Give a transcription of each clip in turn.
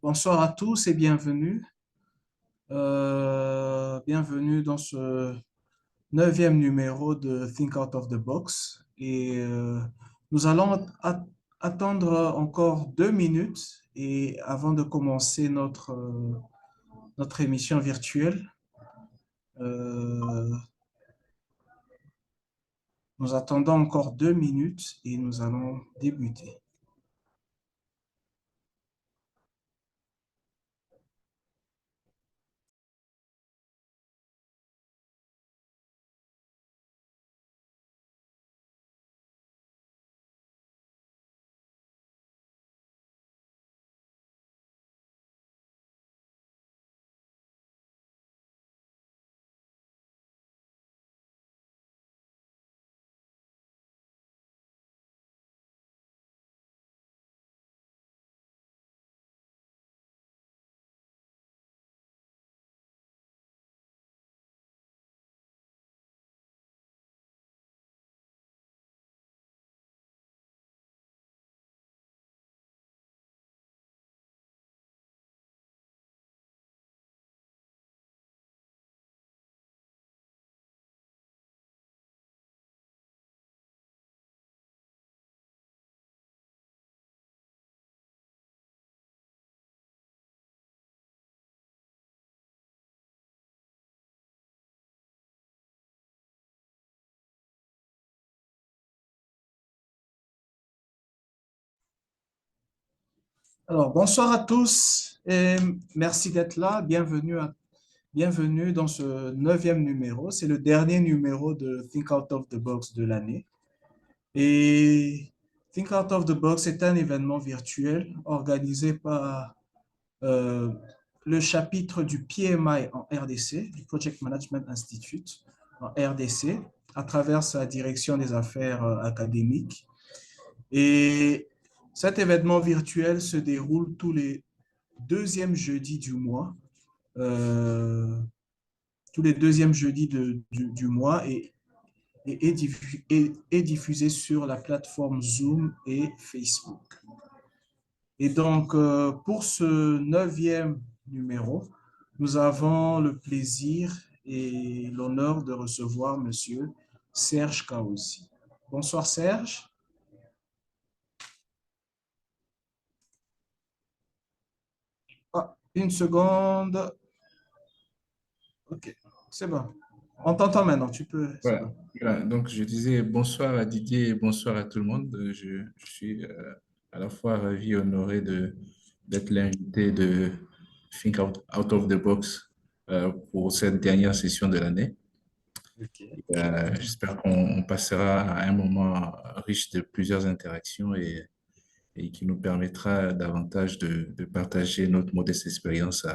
Bonsoir à tous et bienvenue. Bienvenue dans ce neuvième numéro de Think Out of the Box. Nous allons attendre encore 2 minutes et avant de commencer notre émission virtuelle. Euh, Nous attendons encore 2 minutes et nous allons débuter. Alors, bonsoir à tous et merci d'être là. Bienvenue dans ce neuvième numéro. C'est le dernier numéro de Think Out of the Box de l'année. Et Think Out of the Box est un événement virtuel organisé par euh, le chapitre du PMI en RDC, du Project Management Institute en RDC, à travers sa direction des affaires académiques. Et cet événement virtuel se déroule tous les deuxièmes jeudis du mois. Euh, Tous les deuxièmes jeudis du mois est diffusé sur la plateforme Zoom et Facebook. Et donc, pour ce neuvième numéro, nous avons le plaisir et l'honneur de recevoir Monsieur Serge Kaosi. Bonsoir Serge. Ah, une seconde. OK, c'est bon. On t'entend maintenant, tu peux, c'est Voilà. bon. Voilà. Donc, je disais bonsoir à Didier et bonsoir à tout le monde. Je suis à la fois ravi et honoré d'être l'invité de Think Out of the Box pour cette dernière session de l'année. OK. J'espère qu'on passera à un moment riche de plusieurs interactions et qui nous permettra davantage de partager notre modeste expérience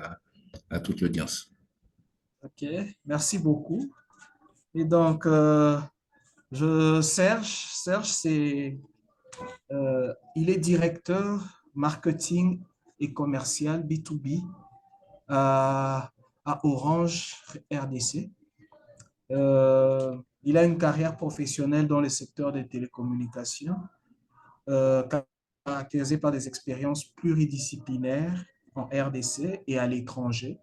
à toute l'audience. OK, merci beaucoup. Et donc, Serge, il est directeur marketing et commercial B2B à, à Orange RDC. Il a une carrière professionnelle dans le secteur des télécommunications, euh, caractérisée par des expériences pluridisciplinaires en RDC et à l'étranger,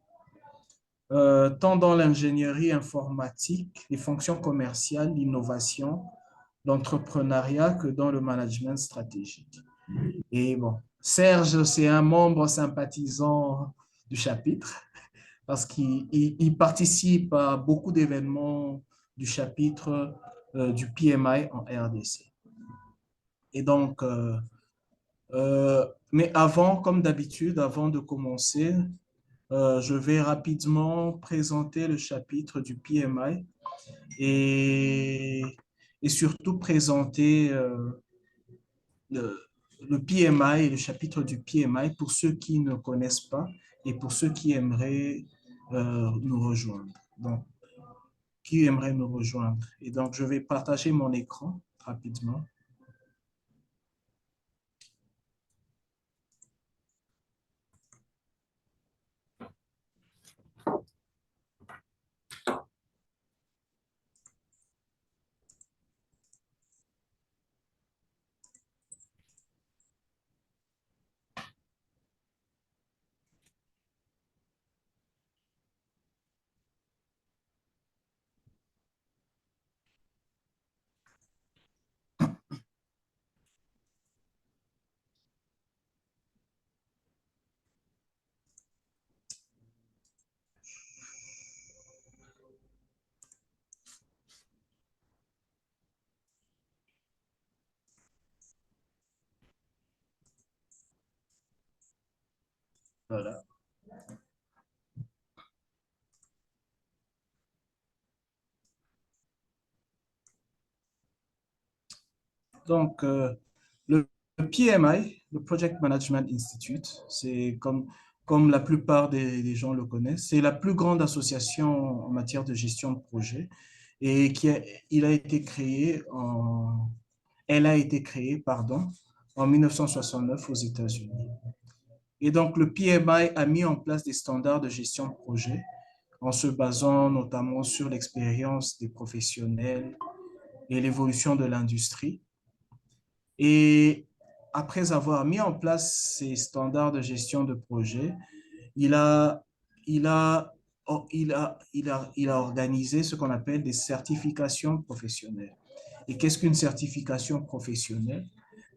tant dans l'ingénierie informatique, les fonctions commerciales, l'innovation, l'entrepreneuriat que dans le management stratégique. Et bon, Serge, c'est un membre sympathisant du chapitre parce qu'il participe à beaucoup d'événements du chapitre du PMI en RDC. Et donc, mais avant, comme d'habitude, avant de commencer, je vais rapidement présenter le chapitre du PMI et, et surtout présenter le, le PMI et le chapitre du PMI pour ceux qui ne connaissent pas et pour ceux qui aimeraient nous rejoindre. Donc, qui aimerait nous rejoindre. Et donc, je vais partager mon écran rapidement. Voilà. Donc, le PMI, le Project Management Institute, c'est comme la plupart des gens le connaissent, c'est la plus grande association en matière de gestion de projet et il a été créé elle a été créée, pardon, en 1969 aux États-Unis. Et donc, le PMI a mis en place des standards de gestion de projet en se basant notamment sur l'expérience des professionnels et l'évolution de l'industrie. Et après avoir mis en place ces standards de gestion de projet, il a, il a, il a organisé ce qu'on appelle des certifications professionnelles. Et qu'est-ce qu'une certification professionnelle?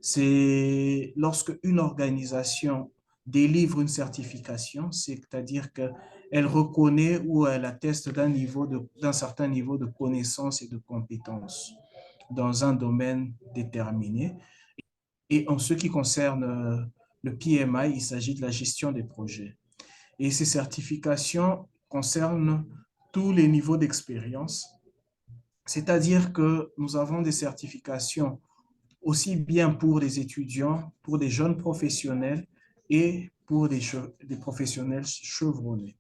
C'est lorsque une organisation délivre une certification, c'est-à-dire qu'elle reconnaît ou elle atteste d'un certain niveau de connaissance et de compétence dans un domaine déterminé. Et en ce qui concerne le PMI, il s'agit de la gestion des projets. Et ces certifications concernent tous les niveaux d'expérience, c'est-à-dire que nous avons des certifications aussi bien pour les étudiants, pour des jeunes professionnels et pour des professionnels chevronnés.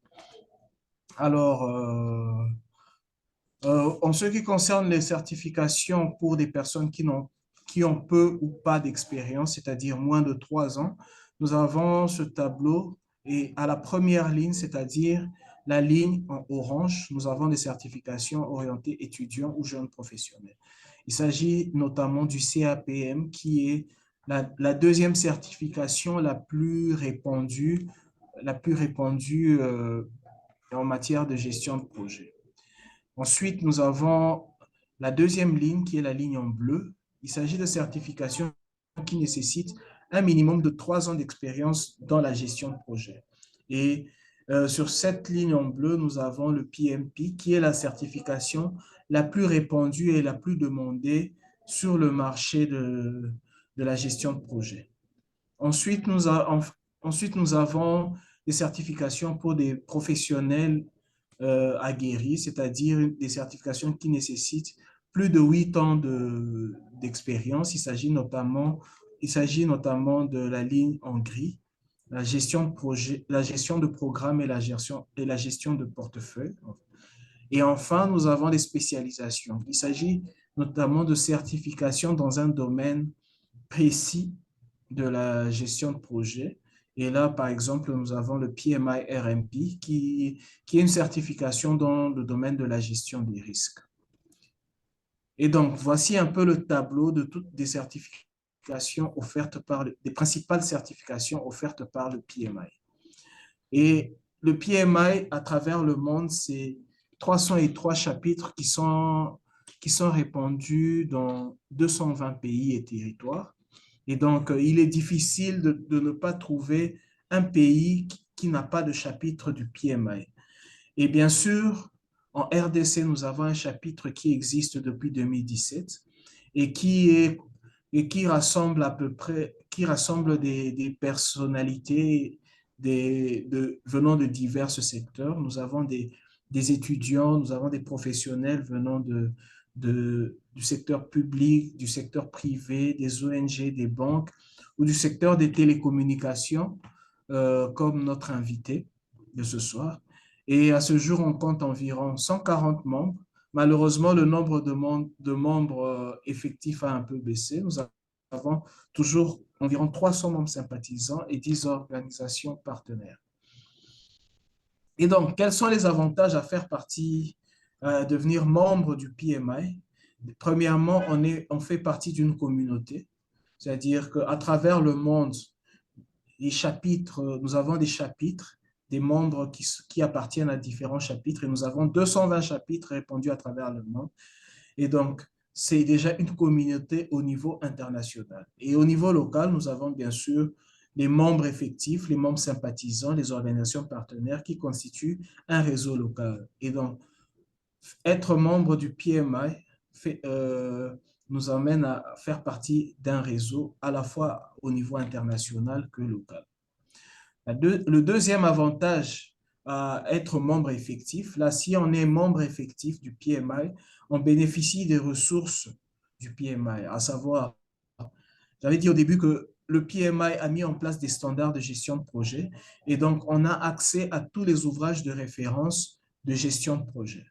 Alors, en ce qui concerne les certifications pour des personnes qui ont peu ou pas d'expérience, c'est-à-dire moins de 3 ans, nous avons ce tableau et à la première ligne, c'est-à-dire la ligne en orange, nous avons des certifications orientées étudiants ou jeunes professionnels. Il s'agit notamment du CAPM qui est la deuxième certification la plus répandue en matière de gestion de projet. Ensuite, nous avons la deuxième ligne qui est la ligne en bleu. Il s'agit de certifications qui nécessitent un minimum de 3 ans d'expérience dans la gestion de projet. Et sur cette ligne en bleu, nous avons le PMP qui est la certification la plus répandue et la plus demandée sur le marché de la gestion de projet. Ensuite, ensuite, nous avons des certifications pour des professionnels aguerris, c'est-à-dire des certifications qui nécessitent plus de 8 ans d'expérience. Il s'agit notamment de la ligne en gris, la gestion de projet, la gestion de programme et la gestion de portefeuille. Et enfin, nous avons des spécialisations. Il s'agit notamment de certifications dans un domaine précis de la gestion de projet. Et là, par exemple, nous avons le PMI RMP qui est une certification dans le domaine de la gestion des risques. Et donc, voici un peu le tableau de toutes les certifications offertes des principales certifications offertes par le PMI. Et le PMI, à travers le monde, c'est 303 chapitres qui sont répandus dans 220 pays et territoires. Et donc, il est difficile de ne pas trouver un pays qui n'a pas de chapitre du PMI. Et bien sûr, en RDC, nous avons un chapitre qui existe depuis 2017 et qui rassemble à peu près, qui rassemble des personnalités venant de divers secteurs. Nous avons des étudiants, nous avons des professionnels venant du secteur public, du secteur privé, des ONG, des banques ou du secteur des télécommunications, comme notre invité de ce soir. Et à ce jour, on compte environ 140 membres. Malheureusement, le nombre de membres effectifs a un peu baissé. Nous avons toujours environ 300 membres sympathisants et 10 organisations partenaires. Et donc, quels sont les avantages à faire partie, devenir membre du PMI? Premièrement, on fait partie d'une communauté, c'est-à-dire qu'à travers le monde, nous avons des chapitres, des membres qui appartiennent à différents chapitres, et nous avons 220 chapitres répandus à travers le monde. Et donc, c'est déjà une communauté au niveau international. Et au niveau local, nous avons bien sûr les membres effectifs, les membres sympathisants, les organisations partenaires qui constituent un réseau local. Et donc, être membre du PMI nous amène à faire partie d'un réseau à la fois au niveau international que local. Le deuxième avantage à être membre effectif, là, si on est membre effectif du PMI, on bénéficie des ressources du PMI, à savoir, j'avais dit au début que le PMI a mis en place des standards de gestion de projet et donc on a accès à tous les ouvrages de référence de gestion de projet.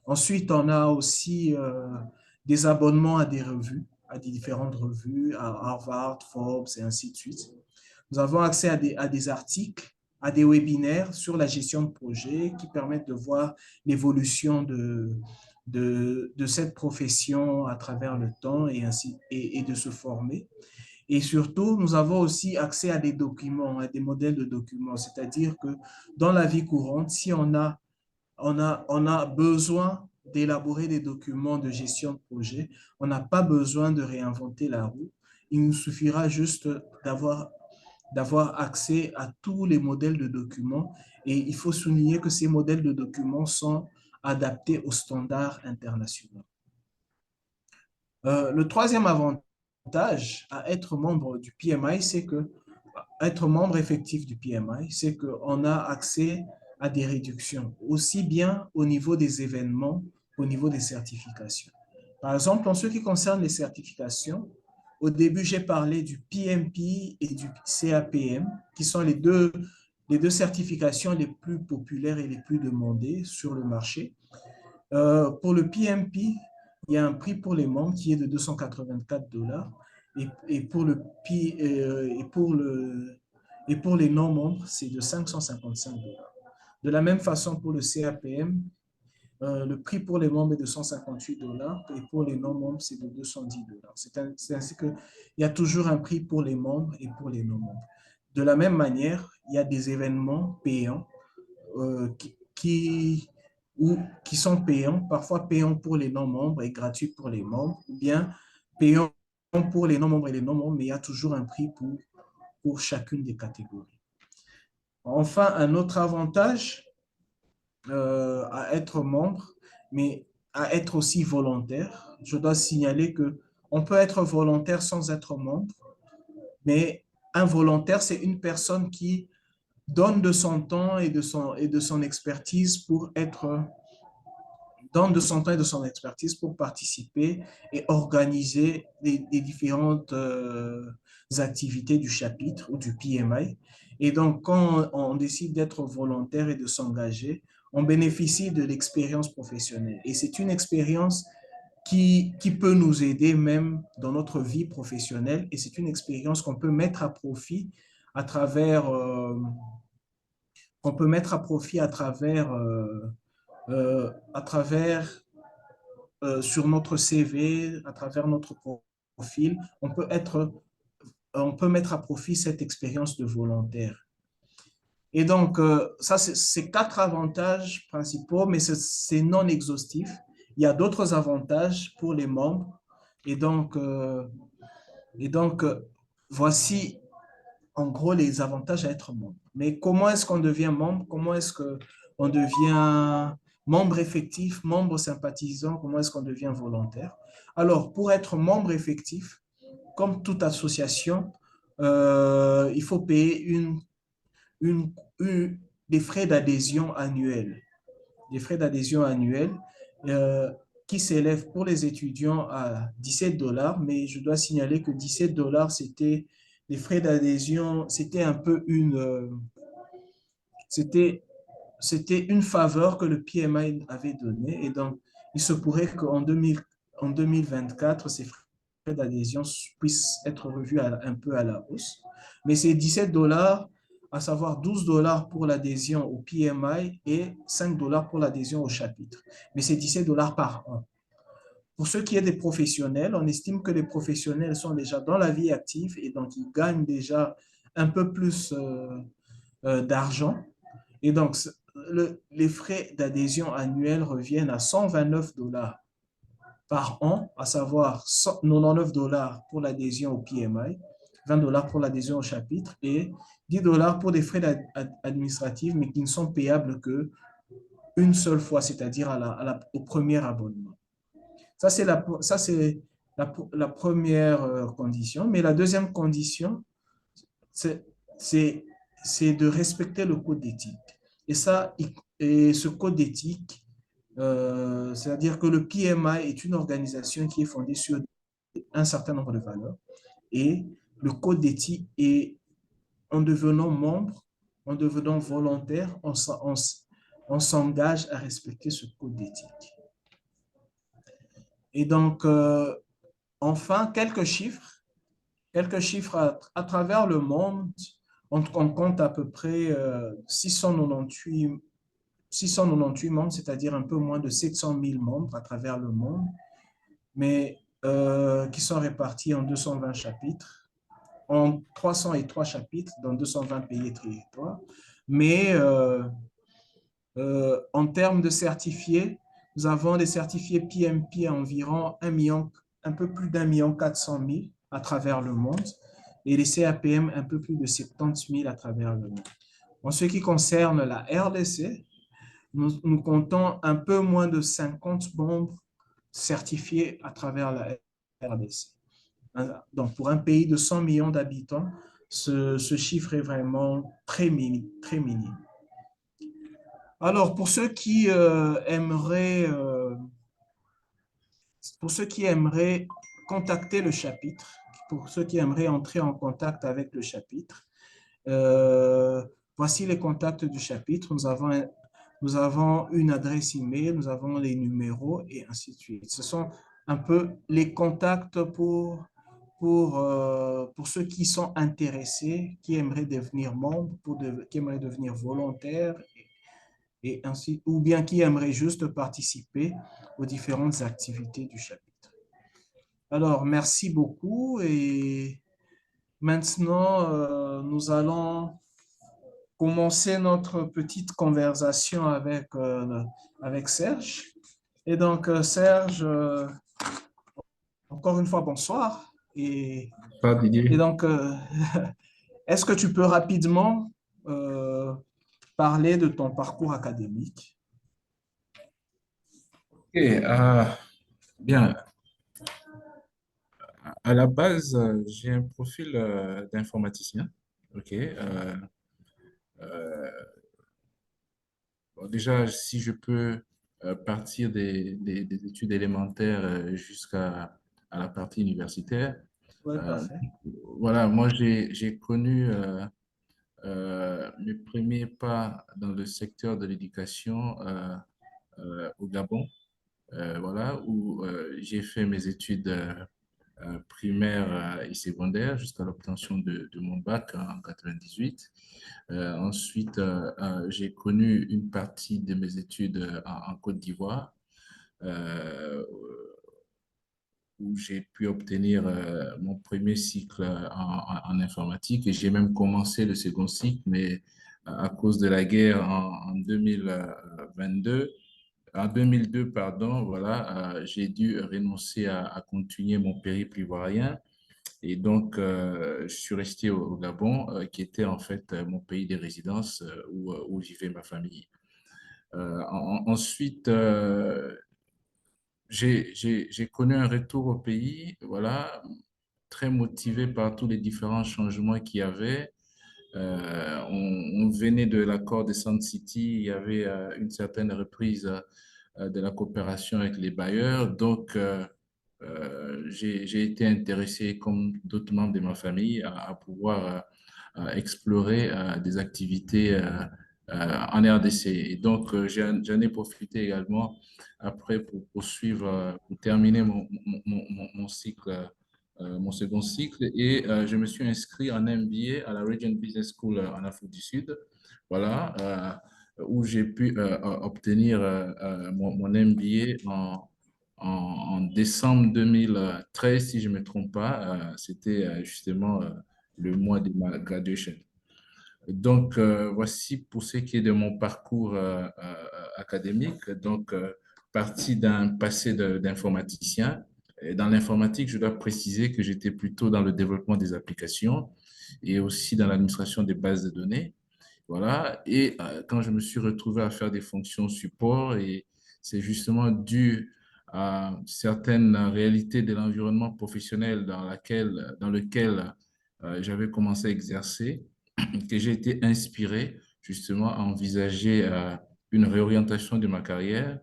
Ensuite, on a aussi des abonnements à des revues, à des différentes revues, à Harvard, Forbes et ainsi de suite. Nous avons accès à des articles, à des webinaires sur la gestion de projet qui permettent de voir l'évolution de cette profession à travers le temps et de se former. Et surtout, nous avons aussi accès à des documents, à des modèles de documents, c'est-à-dire que dans la vie courante, si on a besoin d'élaborer des documents de gestion de projet, on n'a pas besoin de réinventer la roue. Il nous suffira juste d'avoir accès à tous les modèles de documents et il faut souligner que ces modèles de documents sont adaptés aux standards internationaux. Le troisième avantage à être membre du PMI, c'est que être membre effectif du PMI, c'est qu'on a accès à des réductions, aussi bien au niveau des événements qu'au niveau des certifications. Par exemple, en ce qui concerne les certifications, au début, j'ai parlé du PMP et du CAPM, qui sont les deux certifications les plus populaires et les plus demandées sur le marché. Pour le PMP, il y a un prix pour les membres qui est de 284 $ et pour le et pour les non-membres, c'est de 555 $. De la même façon, pour le CAPM, le prix pour les membres est de 158 $ et pour les non-membres, c'est de 210 $. C'est ainsi qu'il y a toujours un prix pour les membres et pour les non-membres. De la même manière, il y a des événements payants euh, qui, qui, qui sont payants, parfois payants pour les non-membres et gratuits pour les membres, ou bien payants pour les non-membres et les non-membres, mais il y a toujours un prix pour chacune des catégories. Enfin, un autre avantage à être membre, mais à être aussi volontaire. Je dois signaler que on peut être volontaire sans être membre, mais un volontaire, c'est une personne qui donne de son temps et de son expertise pour être donne de son temps et de son expertise pour participer et organiser les différentes activités du chapitre ou du PMI. Et donc, quand on décide d'être volontaire et de s'engager, on bénéficie de l'expérience professionnelle. Et c'est une expérience qui peut nous aider même dans notre vie professionnelle. Et c'est une expérience qu'on peut mettre à profit à travers, qu'on peut mettre à profit à travers sur notre CV, à travers notre profil, on peut mettre à profit cette expérience de volontaire. Et donc, ça, c'est quatre avantages principaux, mais c'est non exhaustif. Il y a d'autres avantages pour les membres. Et donc, euh, et donc, voici en gros les avantages à être membre. Mais comment est-ce qu'on devient membre? Comment est-ce qu'on devient membre effectif, membre sympathisant? Comment est-ce qu'on devient volontaire? Alors, pour être membre effectif, comme toute association, il faut payer une, des frais d'adhésion annuels. Des frais d'adhésion annuels euh, qui s'élèvent pour les étudiants à 17 $, mais je dois signaler que 17 $, c'était les frais d'adhésion, c'était un peu c'était, c'était une faveur que le PMI avait donnée. Et donc, il se pourrait qu'en en 2024, ces frais d'adhésion puissent être revus un peu à la hausse. Mais c'est 17 $, à savoir 12 $ pour l'adhésion au PMI et 5 $ pour l'adhésion au chapitre. Mais c'est 17 $ par an. Pour ce qui est des professionnels, on estime que les professionnels sont déjà dans la vie active et donc ils gagnent déjà un peu plus d'argent. Et donc, les frais d'adhésion annuels reviennent à 129 $ par an, à savoir 99 $ pour l'adhésion au PMI, 20 $ pour l'adhésion au chapitre et 10 $ pour des frais administratifs, mais qui ne sont payables qu'une seule fois, c'est-à-dire au premier abonnement. Ça, c'est la première condition. Mais la deuxième condition, c'est c'est de respecter le code d'éthique. Et ça, et ce code d'éthique, c'est-à-dire que le PMI est une organisation qui est fondée sur un certain nombre de valeurs. Et le code d'éthique est en devenant membre, en devenant volontaire, on s'engage à respecter ce code d'éthique. Et donc, enfin, quelques chiffres à travers le monde. On compte à peu près 698 membres, c'est-à-dire un peu moins de 700 000 membres à travers le monde, mais qui sont répartis en 220 chapitres, en 303 chapitres dans 220 pays et territoires. Mais en termes de certifiés, nous avons des certifiés PMP à environ 1 million, un peu plus d'1 million 400 000 à travers le monde et les CAPM un peu plus de 70 000 à travers le monde. En ce qui concerne la RDC, nous comptons un peu moins de 50 membres certifiés à travers la RDC. Donc, pour un pays de 100 millions d'habitants, ce chiffre est vraiment très minime. Alors, pour ceux qui aimeraient contacter le chapitre, pour ceux qui aimeraient entrer en contact avec le chapitre, euh, voici les contacts du chapitre. Nous avons une adresse email, nous avons les numéros et ainsi de suite. Ce sont un peu les contacts pour ceux qui sont intéressés, qui aimeraient devenir membres, qui aimeraient devenir volontaires et ainsi, ou bien qui aimeraient juste participer aux différentes activités du chapitre. Alors, merci beaucoup et maintenant, nous allons commencer notre petite conversation avec Serge. Et donc, Serge, encore une fois, bonsoir. Pas Et Didier. donc, est-ce que tu peux rapidement parler de ton parcours académique? Ok, bien. À la base, j'ai un profil d'informaticien. Ok. Euh, bon, déjà, si je peux partir des études élémentaires jusqu'à à la partie universitaire. Oui, euh, parfait. voilà, moi j'ai connu mes premiers pas dans le secteur de l'éducation au Gabon. Voilà, où j'ai fait mes études primaires et secondaires jusqu'à l'obtention de mon bac en 98. Ensuite, j'ai connu une partie de mes études en Côte d'Ivoire, euh, où j'ai pu obtenir mon premier cycle en informatique et j'ai même commencé le second cycle, mais à cause de la guerre en 2022, en 2002, pardon, voilà, j'ai dû renoncer à continuer mon périple ivoirien. Et donc, je suis resté au Gabon, qui était en fait mon pays de résidence où vivait ma famille. Ensuite, j'ai connu un retour au pays, voilà, très motivé par tous les différents changements qu'il y avait. On venait de l'accord de Sun City, il y avait une certaine reprise de la coopération avec les bailleurs. Donc, j'ai été intéressé, comme d'autres membres de ma famille, à pouvoir explorer des activités en RDC. Et donc, j'en ai profité également après pour poursuivre, pour terminer mon cycle, mon second cycle. Et je me suis inscrit en MBA à la Regent Business School en Afrique du Sud. Voilà. Où j'ai pu obtenir mon MBA en décembre 2013, si je ne me trompe pas. C'était justement le mois de ma graduation. Donc, voici pour ce qui est de mon parcours académique. Donc, parti d'un passé d'informaticien. Et dans l'informatique, je dois préciser que j'étais plutôt dans le développement des applications et aussi dans l'administration des bases de données. Voilà. Et quand je me suis retrouvé à faire des fonctions support, et c'est justement dû à certaines réalités de l'environnement professionnel dans lequel j'avais commencé à exercer. que j'ai été inspiré justement à envisager une réorientation de ma carrière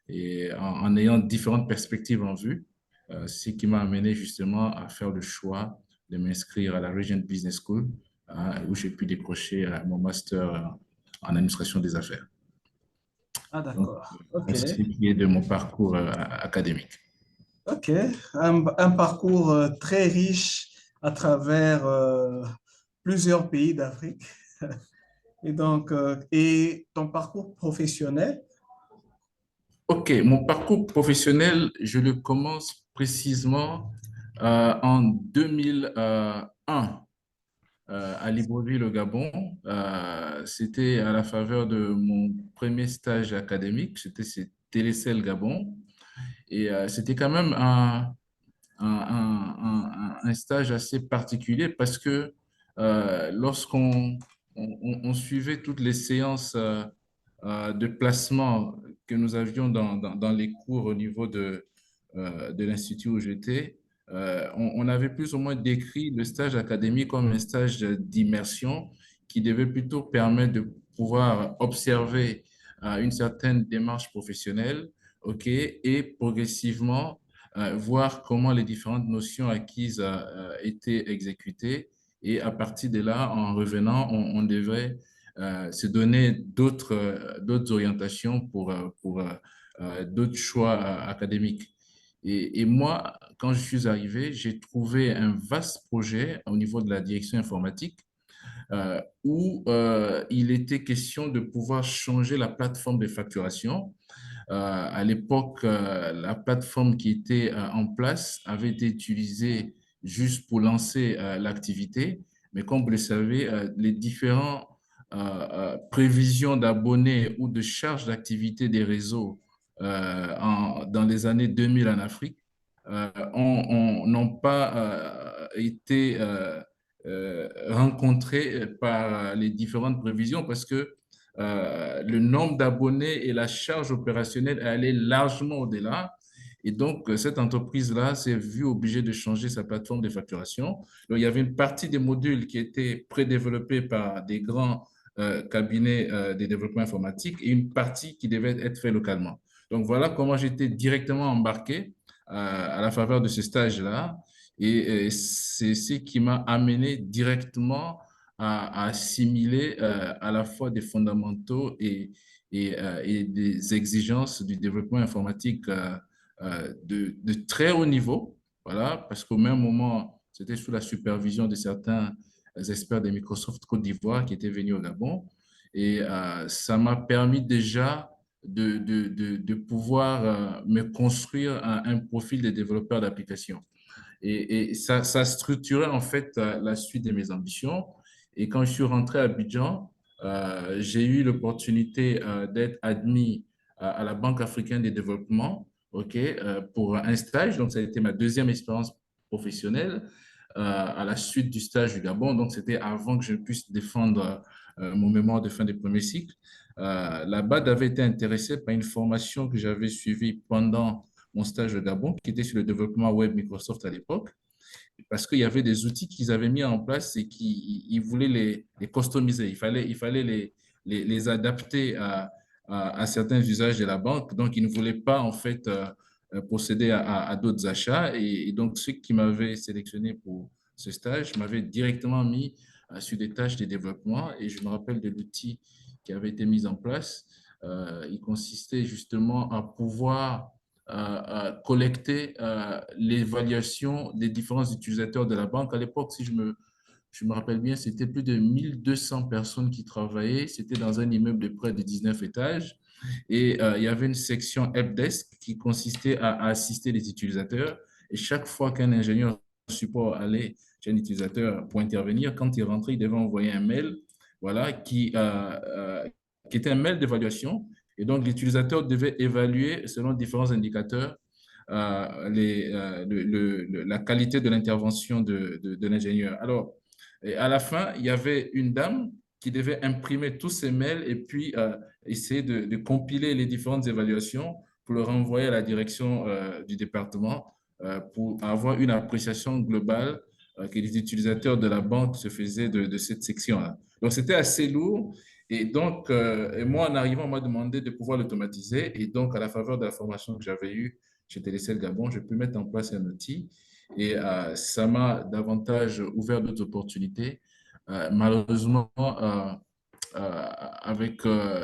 et en ayant différentes perspectives en vue, ce qui m'a amené justement à faire le choix de m'inscrire à la Regent Business School, où j'ai pu décrocher mon master en administration des affaires. Ah, Donc, d'accord. OK. c'est ce qui est de mon parcours académique. OK. Un parcours très riche à travers plusieurs pays d'Afrique. Et donc, et ton parcours professionnel? Ok, mon parcours professionnel, je le commence précisément en 2001 à Libreville, au Gabon. C'était à la faveur de mon premier stage académique. C'était chez Télécel Gabon. Et c'était quand même un stage assez particulier parce que lorsqu'on on suivait toutes les séances de placement que nous avions dans les cours au niveau de l'institut où j'étais, on avait plus ou moins décrit le stage académique comme un stage d'immersion qui devait plutôt permettre de pouvoir observer une certaine démarche professionnelle, ok, et progressivement voir comment les différentes notions acquises étaient exécutées. Et à partir de là, en revenant, on devrait se donner d'autres orientations pour d'autres choix académiques. Et moi, quand je suis arrivé, j'ai trouvé un vaste projet au niveau de la direction informatique où il était question de pouvoir changer la plateforme de facturation. À l'époque, la plateforme qui était en place avait été utilisée juste pour lancer l'activité. Mais comme vous le savez, les différentes prévisions d'abonnés ou de charges d'activité des réseaux dans les années 2000 en Afrique n'ont pas été rencontrées par les différentes prévisions parce que le nombre d'abonnés et la charge opérationnelle est allé largement au-delà. Et donc, cette entreprise-là s'est vue obligée de changer sa plateforme de facturation. Donc, il y avait une partie des modules qui étaient prédéveloppés par des grands cabinets de développement informatique et une partie qui devait être faite localement. Donc, voilà comment j'étais directement embarqué à la faveur de ce stage-là. Et c'est ce qui m'a amené directement à assimiler à la fois des fondamentaux et des exigences du développement informatique de très haut niveau. Voilà, parce qu'au même moment, c'était sous la supervision de certains experts de Microsoft Côte d'Ivoire qui étaient venus au Gabon. Et ça m'a permis déjà de pouvoir me construire un profil de développeur d'applications. Et ça structurait en fait la suite de mes ambitions. Et quand je suis rentré à Abidjan, j'ai eu l'opportunité d'être admis à la Banque africaine de développement, ok, pour un stage. Donc, ça a été ma deuxième expérience professionnelle à la suite du stage du Gabon. Donc, c'était avant que je puisse défendre mon mémoire de fin de premier cycle. La BAD avait été intéressée par une formation que j'avais suivie pendant mon stage au Gabon, qui était sur le développement web Microsoft à l'époque, parce qu'il y avait des outils qu'ils avaient mis en place et qu'ils voulaient les customiser. Il fallait les adapter à certains usages de la banque. Donc, ils ne voulaient pas, en fait, procéder à d'autres achats. Et donc, ceux qui m'avaient sélectionné pour ce stage m'avaient directement mis sur des tâches de développement. Et je me rappelle de l'outil qui avait été mis en place. Il consistait justement à pouvoir collecter l'évaluation des différents utilisateurs de la banque. À l'époque, si je me rappelle bien, c'était plus de 1200 personnes qui travaillaient. C'était dans un immeuble de près de 19 étages. Et il y avait une section helpdesk qui consistait à assister les utilisateurs. Et chaque fois qu'un ingénieur support allait chez un utilisateur pour intervenir, quand il rentrait, il devait envoyer un mail, voilà, qui était un mail d'évaluation. Et donc, l'utilisateur devait évaluer selon différents indicateurs la qualité de l'intervention de l'ingénieur. Alors, et à la fin, il y avait une dame qui devait imprimer tous ces mails et puis essayer de compiler les différentes évaluations pour le renvoyer à la direction du département pour avoir une appréciation globale que les utilisateurs de la banque se faisaient de cette section-là. Donc, c'était assez lourd. Et donc, et moi, en arrivant, on m'a demandé de pouvoir l'automatiser. Et donc, à la faveur de la formation que j'avais eue chez Télécel Gabon, je peux mettre en place un outil. Et ça m'a davantage ouvert d'autres opportunités. Malheureusement,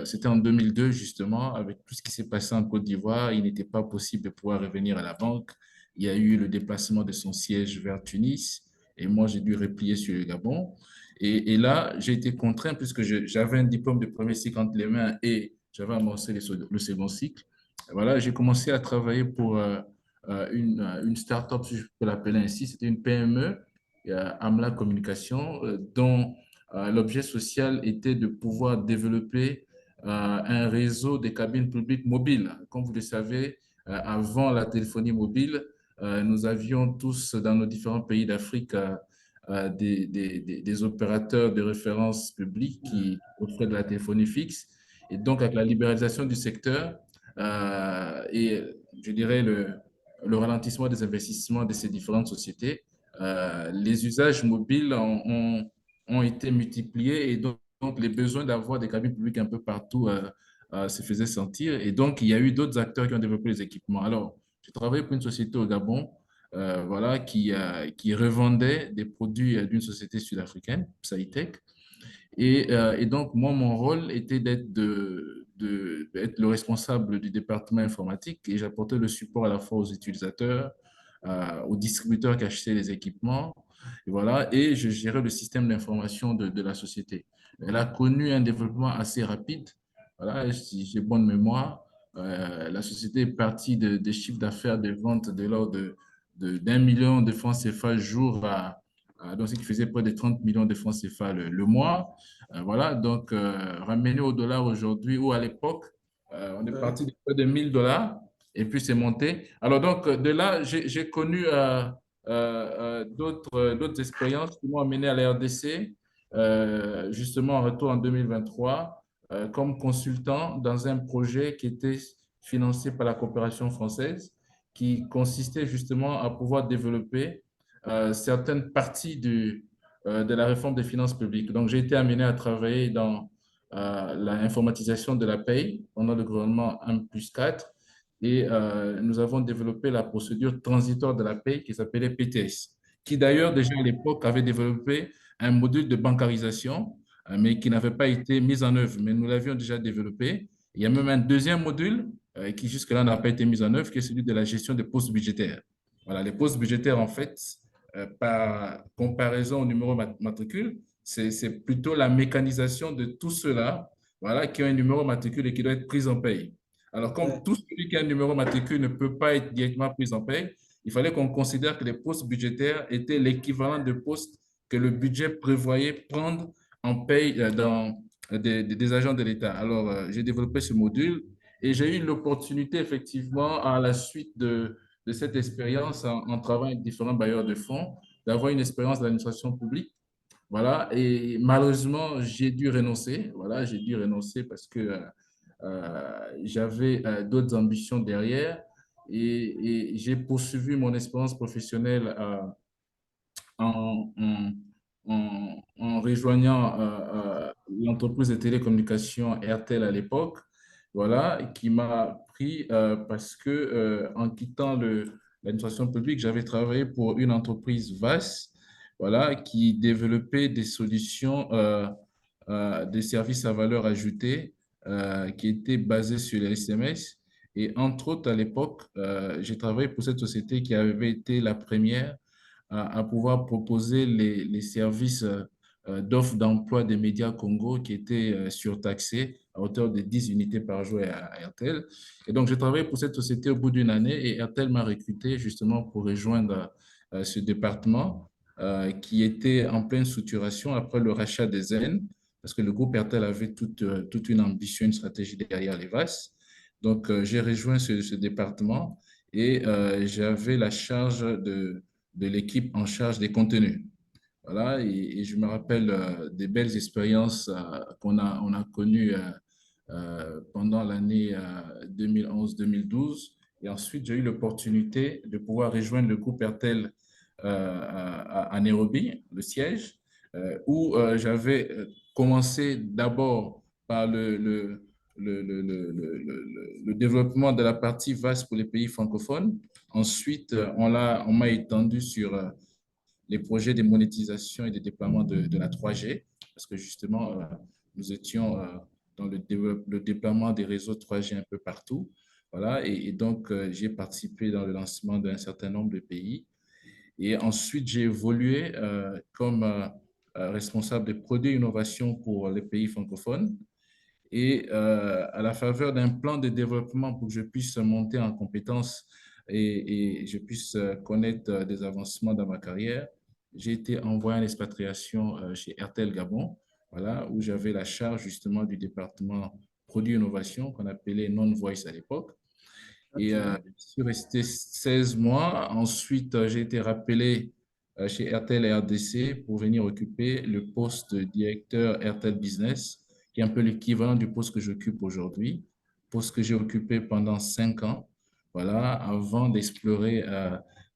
c'était en 2002 justement, avec tout ce qui s'est passé en Côte d'Ivoire, il n'était pas possible de pouvoir revenir à la banque. Il y a eu le déplacement de son siège vers Tunis et moi, j'ai dû replier sur le Gabon. Et là, j'ai été contraint puisque j'avais un diplôme de premier cycle entre les mains et j'avais amorcé le second cycle. Voilà, j'ai commencé à travailler pour une start-up, si je peux l'appeler ainsi. C'était une PME, Amla Communication, dont l'objet social était de pouvoir développer un réseau des cabines publiques mobiles. Comme vous le savez, avant la téléphonie mobile, nous avions tous dans nos différents pays d'Afrique des opérateurs de référence publique qui offraient de la téléphonie fixe. Et donc, avec la libéralisation du secteur et je dirais le ralentissement des investissements de ces différentes sociétés, les usages mobiles ont été multipliés et donc les besoins d'avoir des cabines publiques un peu partout se faisaient sentir. Et donc, il y a eu d'autres acteurs qui ont développé les équipements. Alors, j'ai travaillé pour une société au Gabon voilà, qui revendait des produits d'une société sud-africaine, Psytech. Et donc, moi, mon rôle était d'être le responsable du département informatique et j'apportais le support à la fois aux utilisateurs, aux distributeurs qui achetaient les équipements. Et voilà, et je gérais le système d'information de la société. Elle a connu un développement assez rapide. Voilà, si j'ai bonne mémoire, la société est partie des chiffres d'affaires, des ventes de l'ordre d'un million de francs CFA jour donc ce qui faisait près de 30 millions de francs CFA le mois. Voilà, donc ramené au dollar aujourd'hui ou à l'époque, on est Ouais. parti de près de 1000 $ et puis c'est monté. Alors donc de là, j'ai connu d'autres expériences qui m'ont amené à la RDC, justement en retour en 2023, comme consultant dans un projet qui était financé par la coopération française, qui consistait justement à pouvoir développer certaines parties de la réforme des finances publiques. Donc, j'ai été amené à travailler dans l'informatisation de la paye pendant le gouvernement 1+4 et nous avons développé la procédure transitoire de la paye qui s'appelait PTS, qui d'ailleurs déjà à l'époque avait développé un module de bancarisation, mais qui n'avait pas été mis en œuvre, mais nous l'avions déjà développé. Il y a même un deuxième module qui jusque-là n'a pas été mis en œuvre, qui est celui de la gestion des postes budgétaires. Voilà, les postes budgétaires, en fait, par comparaison au numéro matricule, c'est plutôt la mécanisation de tout cela, voilà, qui a un numéro matricule et qui doit être pris en paye. Alors, comme Ouais. tout celui qui a un numéro matricule ne peut pas être directement pris en paye, il fallait qu'on considère que les postes budgétaires étaient l'équivalent de postes que le budget prévoyait prendre en paye dans des agents de l'État. Alors, j'ai développé ce module et j'ai eu l'opportunité, effectivement, à la suite de cette expérience en travaillant avec différents bailleurs de fonds, d'avoir une expérience de l'administration publique. Voilà, et malheureusement, j'ai dû renoncer. Voilà, j'ai dû renoncer parce que j'avais d'autres ambitions derrière et j'ai poursuivi mon expérience professionnelle en, en, en rejoignant l'entreprise de télécommunications RTL à l'époque, voilà, qui m'a pris parce que en quittant l'administration publique, j'avais travaillé pour une entreprise vaste, voilà, qui développait des solutions, des services à valeur ajoutée qui étaient basés sur les SMS. Et entre autres, à l'époque, j'ai travaillé pour cette société qui avait été la première à pouvoir proposer les services d'offres d'emploi des médias Congo qui étaient surtaxés à hauteur de 10 unités par jour à RTL. Et donc, j'ai travaillé pour cette société au bout d'une année et RTL m'a recruté justement pour rejoindre ce département qui était en pleine structuration après le rachat des Zen, parce que le groupe RTL avait toute une ambition, une stratégie derrière les VAS. Donc, j'ai rejoint ce département et j'avais la charge de l'équipe en charge des contenus. Voilà, et je me rappelle des belles expériences on a connues pendant l'année 2011-2012. Et ensuite, j'ai eu l'opportunité de pouvoir rejoindre le groupe RTL à Nairobi, le siège, où j'avais commencé d'abord par le développement de la partie vaste pour les pays francophones. Ensuite, on m'a étendu sur les projets de monétisation et de déploiement de la 3G, parce que justement, nous étions dans le déploiement des réseaux 3G un peu partout. Voilà, et donc, j'ai participé dans le lancement d'un certain nombre de pays. Et ensuite, j'ai évolué comme responsable de produits et innovation pour les pays francophones. Et à la faveur d'un plan de développement pour que je puisse monter en compétences et je puisse connaître des avancements dans ma carrière, j'ai été envoyé en expatriation chez Airtel Gabon, voilà, où j'avais la charge justement du département produits et innovation qu'on appelait Non-Voice à l'époque. Et OK. je suis resté 16 mois. Ensuite, j'ai été rappelé chez Airtel RDC pour venir occuper le poste de directeur Airtel Business, qui est un peu l'équivalent du poste que j'occupe aujourd'hui, poste que j'ai occupé pendant 5 ans, voilà, avant d'explorer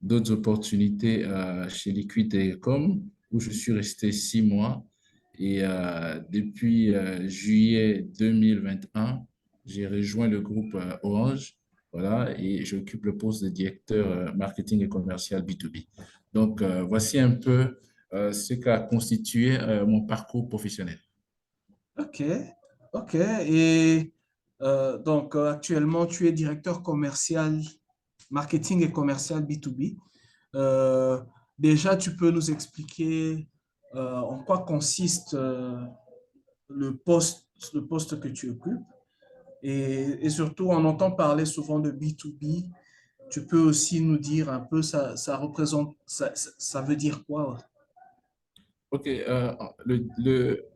d'autres opportunités chez Liquid Telecom, où je suis resté 6 mois. Et depuis juillet 2021, j'ai rejoint le groupe Orange, voilà, et j'occupe le poste de directeur marketing et commercial B2B. Donc, voici un peu ce qu'a constitué mon parcours professionnel. OK. OK. Et donc, actuellement, tu es directeur commercial, marketing et commercial B2B. Euh, Déjà, tu peux nous expliquer en quoi consiste le poste que tu occupes. Et surtout, on entend parler souvent de B2B. Tu peux aussi nous dire un peu, ça représente, ça veut dire quoi? OK,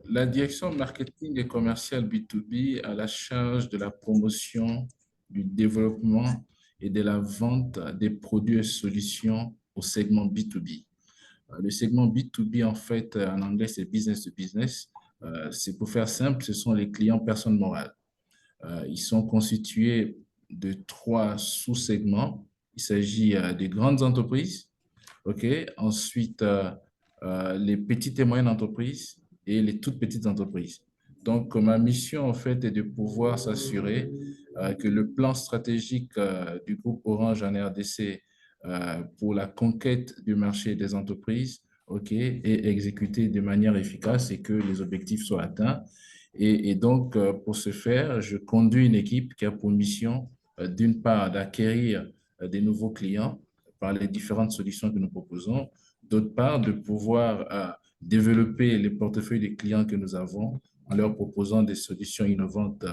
la direction marketing et commercial B2B a la charge de la promotion, du développement et de la vente des produits et solutions au segment B2B. Le segment B2B, en fait, en anglais, c'est business to business. C'est pour faire simple, ce sont les clients personnes morales. Ils sont constitués de trois sous-segments. Il s'agit des grandes entreprises, OK? Ensuite, les petites et moyennes entreprises et les toutes petites entreprises. Donc, ma mission, en fait, est de pouvoir s'assurer que le plan stratégique du groupe Orange en RDC pour la conquête du marché des entreprises, OK, est exécuté de manière efficace et que les objectifs soient atteints. Et donc, pour ce faire, je conduis une équipe qui a pour mission, d'une part, d'acquérir des nouveaux clients par les différentes solutions que nous proposons, d'autre part, de pouvoir développer les portefeuilles des clients que nous avons en leur proposant des solutions innovantes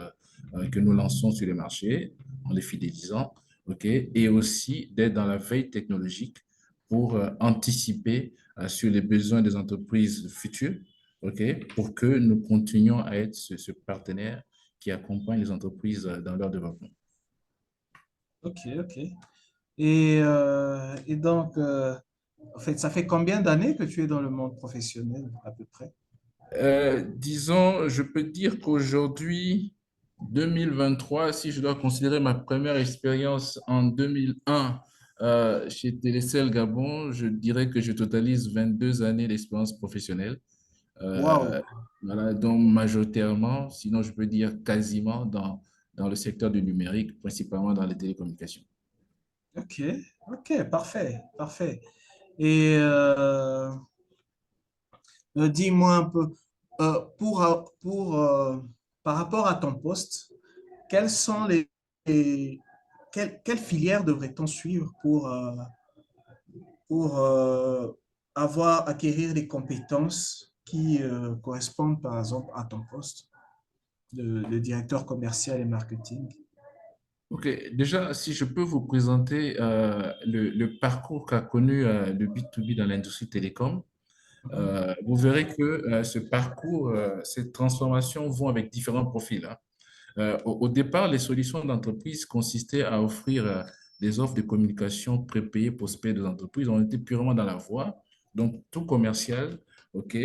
que nous lançons sur les marchés, en les fidélisant, OK, et aussi d'être dans la veille technologique pour anticiper sur les besoins des entreprises futures, OK, pour que nous continuions à être ce partenaire qui accompagne les entreprises dans leur développement. OK, OK. Et donc, en fait, ça fait combien d'années que tu es dans le monde professionnel, à peu près? Disons, je peux dire qu'aujourd'hui, 2023, si je dois considérer ma première expérience en 2001 chez Télécell Gabon, je dirais que je totalise 22 années d'expérience professionnelle, Waouh! euh, voilà, dont majoritairement, sinon je peux dire quasiment dans le secteur du numérique, principalement dans les télécommunications. OK, OK, parfait, parfait. Et dis-moi un peu, par rapport à ton poste, quelles sont quelles filières devrait-on suivre pour acquérir les compétences qui correspondent, par exemple, à ton poste de directeur commercial et marketing? Ok, déjà, si je peux vous présenter le parcours qu'a connu le B2B dans l'industrie télécom, Mhm. vous verrez que ce parcours, ces transformations vont avec différents profils, hein. Au départ, les solutions d'entreprise consistaient à offrir des offres de communication prépayées prospects des entreprises. On était purement dans la voie. Donc, tout commercial, OK,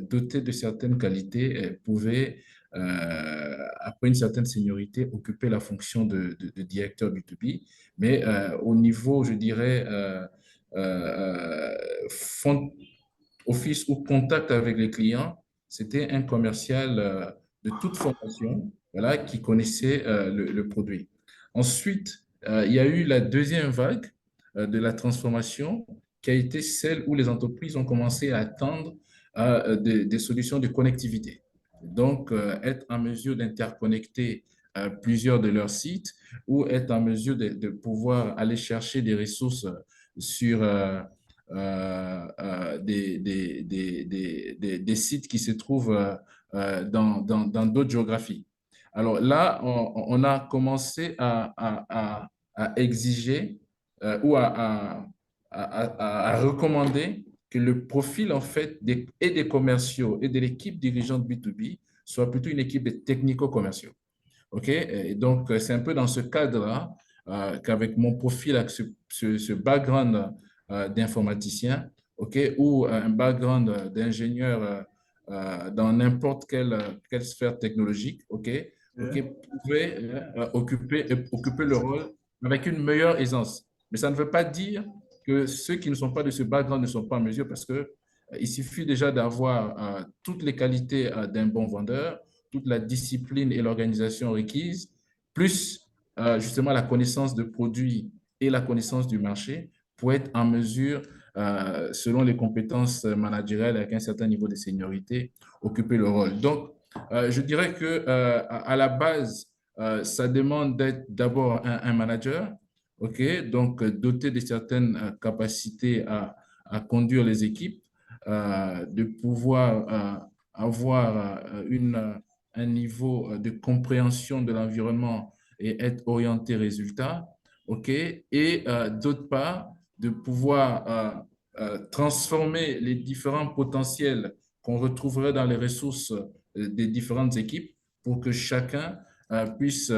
doté de certaines qualités, pouvait, après une certaine seniorité, occuper la fonction de directeur B2B. Mais au niveau, je dirais, font office ou contact avec les clients, c'était un commercial de toute formation, voilà, qui connaissait le produit. Ensuite, il y a eu la deuxième vague de la transformation qui a été celle où les entreprises ont commencé à attendre des solutions de connectivité. Donc, être en mesure d'interconnecter plusieurs de leurs sites ou être en mesure de pouvoir aller chercher des ressources sur des sites qui se trouvent dans d'autres géographies. Alors là, on a commencé à exiger ou à recommander que le profil en fait des commerciaux et de l'équipe dirigeante B2B soit plutôt une équipe de technico-commerciaux. OK? Et donc, c'est un peu dans ce cadre-là qu'avec mon profil, avec ce background d'informaticien, OK, ou un background d'ingénieur dans n'importe quelle sphère technologique, OK, OK, pouvait occuper le rôle avec une meilleure aisance. Mais ça ne veut pas dire que ceux qui ne sont pas de ce background ne sont pas en mesure parce que il suffit déjà d'avoir toutes les qualités d'un bon vendeur, toute la discipline et l'organisation requises, plus justement la connaissance de produits et la connaissance du marché pour être en mesure, selon les compétences managériales avec un certain niveau de seniorité, occuper le rôle. Donc, je dirais que à la base, ça demande d'être d'abord un manager, ok, donc doté de certaines capacités à conduire les équipes, de pouvoir avoir un niveau de compréhension de l'environnement et être orienté résultat, ok, et d'autre part, de pouvoir transformer les différents potentiels qu'on retrouverait dans les ressources des différentes équipes pour que chacun puisse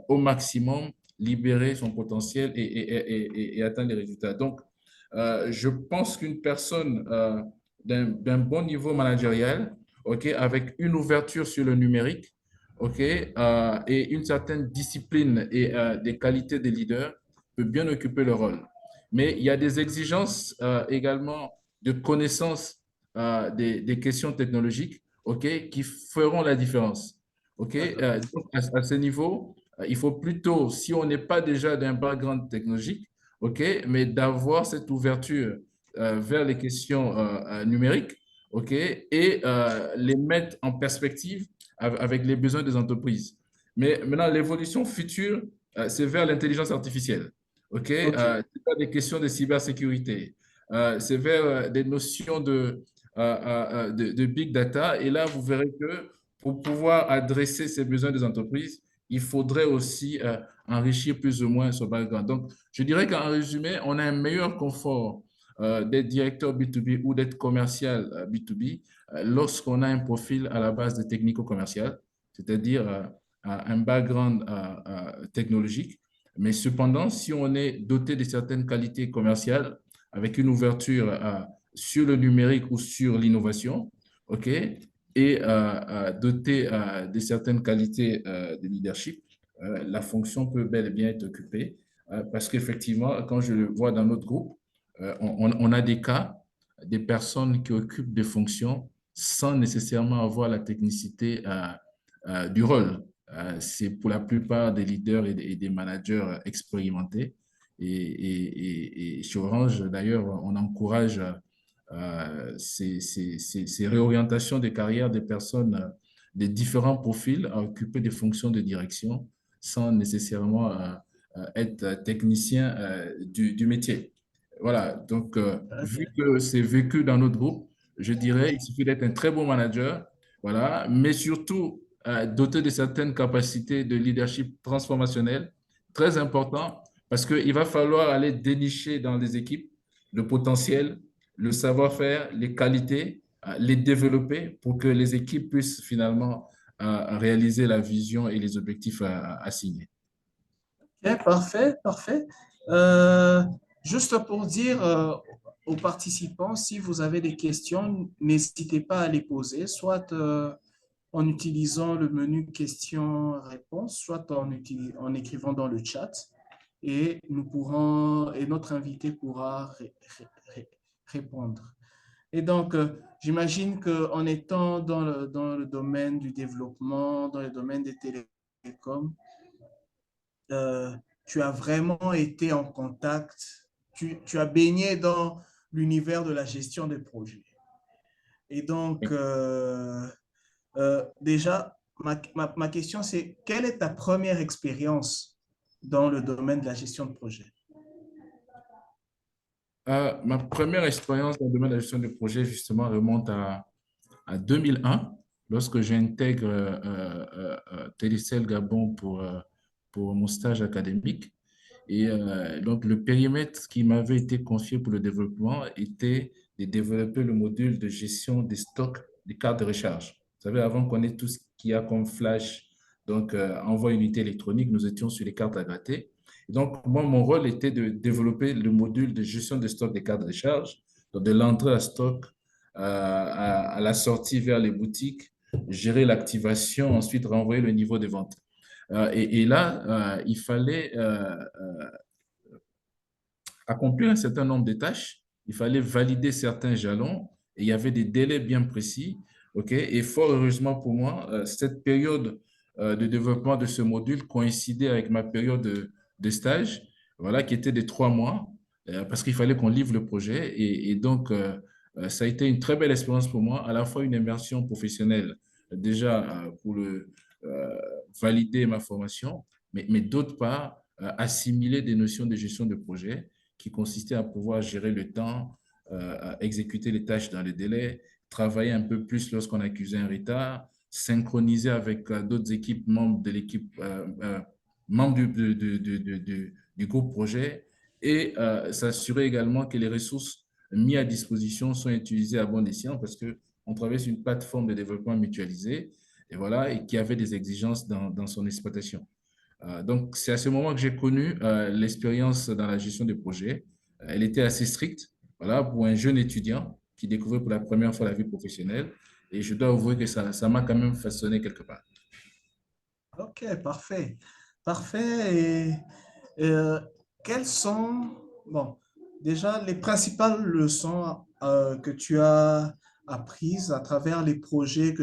au maximum libérer son potentiel et atteindre les résultats. Donc, je pense qu'une personne d'un bon niveau managérial, ok, avec une ouverture sur le numérique, ok, et une certaine discipline et des qualités de leader peut bien occuper le rôle. Mais il y a des exigences également de connaissance des questions technologiques, ok, qui feront la différence. Ok, donc à ce niveau, il faut plutôt, si on n'est pas déjà d'un background technologique, ok, mais d'avoir cette ouverture vers les questions numériques, ok, et les mettre en perspective avec les besoins des entreprises. Mais maintenant, l'évolution future, c'est vers l'intelligence artificielle, ok, OK. c'est pas des questions de cybersécurité, c'est vers des notions de big data, et là, vous verrez que pour pouvoir adresser ces besoins des entreprises, il faudrait aussi enrichir plus ou moins ce background. Donc, je dirais qu'en résumé, on a un meilleur confort d'être directeur B2B ou d'être commercial B2B lorsqu'on a un profil à la base de technico-commercial, c'est-à-dire un background technologique. Mais cependant, si on est doté de certaines qualités commerciales avec une ouverture sur le numérique ou sur l'innovation, OK, et doté de certaines qualités de leadership, la fonction peut bel et bien être occupée parce qu'effectivement, quand je le vois dans notre groupe, on a des cas, des personnes qui occupent des fonctions sans nécessairement avoir la technicité du rôle. C'est pour la plupart des leaders et des managers expérimentés. Et chez Orange, d'ailleurs, on encourage ces réorientations de carrière des personnes de différents profils à occuper des fonctions de direction sans nécessairement être technicien du métier. Voilà, donc vu que c'est vécu dans notre groupe, je dirais il suffit d'être un très bon manager, voilà, mais surtout doté de certaines capacités de leadership transformationnel, très important, parce qu'il va falloir aller dénicher dans les équipes le potentiel, le savoir-faire, les qualités, les développer pour que les équipes puissent finalement réaliser la vision et les objectifs assignés. Ok, parfait, parfait. Euh, Juste pour dire aux participants, si vous avez des questions, n'hésitez pas à les poser, soit en utilisant le menu questions-réponses, soit en écrivant dans le chat. et notre invité pourra répondre. Et donc, j'imagine qu'en étant dans le domaine du développement, dans le domaine des télécoms, euh, tu as vraiment été en contact, tu as baigné dans l'univers de la gestion des projets. Et donc, déjà, ma question, c'est quelle est ta première expérience dans le domaine de la gestion de projet? Ma première expérience dans le domaine de la gestion de projet, justement, remonte à 2001, lorsque j'intègre Télécel Gabon pour mon stage académique. Et donc, le périmètre qui m'avait été confié pour le développement était de développer le module de gestion des stocks des cartes de recharge. Vous savez, avant qu'on ait tout ce qu'il y a comme flash, donc envoi unité électronique, nous étions sur les cartes à gratter. Et donc, moi, mon rôle était de développer le module de gestion de stock des cartes de recharge, donc de l'entrée à stock à la sortie vers les boutiques, gérer l'activation, ensuite renvoyer le niveau de vente. Et là, il fallait accomplir un certain nombre de tâches, il fallait valider certains jalons et il y avait des délais bien précis. OK? Et fort heureusement pour moi, cette période de développement de ce module coïncidait avec ma période de stage, voilà, qui était de 3 mois, parce qu'il fallait qu'on livre le projet. Et donc, ça a été une très belle expérience pour moi, à la fois une immersion professionnelle, déjà pour euh, valider ma formation, mais d'autre part, assimiler des notions de gestion de projet qui consistait à pouvoir gérer le temps, à exécuter les tâches dans les délais, travailler un peu plus lorsqu'on accusait un retard, synchroniser avec d'autres équipes membres de l'équipe, membres du groupe projet et s'assurer également que les ressources mises à disposition sont utilisées à bon escient parce que on travaille sur une plateforme de développement mutualisé et voilà, et qui avait des exigences dans son exploitation. Donc, c'est à ce moment que j'ai connu l'expérience dans la gestion de projet. Elle était assez stricte, voilà, pour un jeune étudiant qui découvrait pour la première fois la vie professionnelle. Et je dois avouer que ça m'a quand même façonné quelque part. Ok, parfait. Parfait. Et quelles sont, bon, déjà les principales leçons que tu as apprises à travers les projets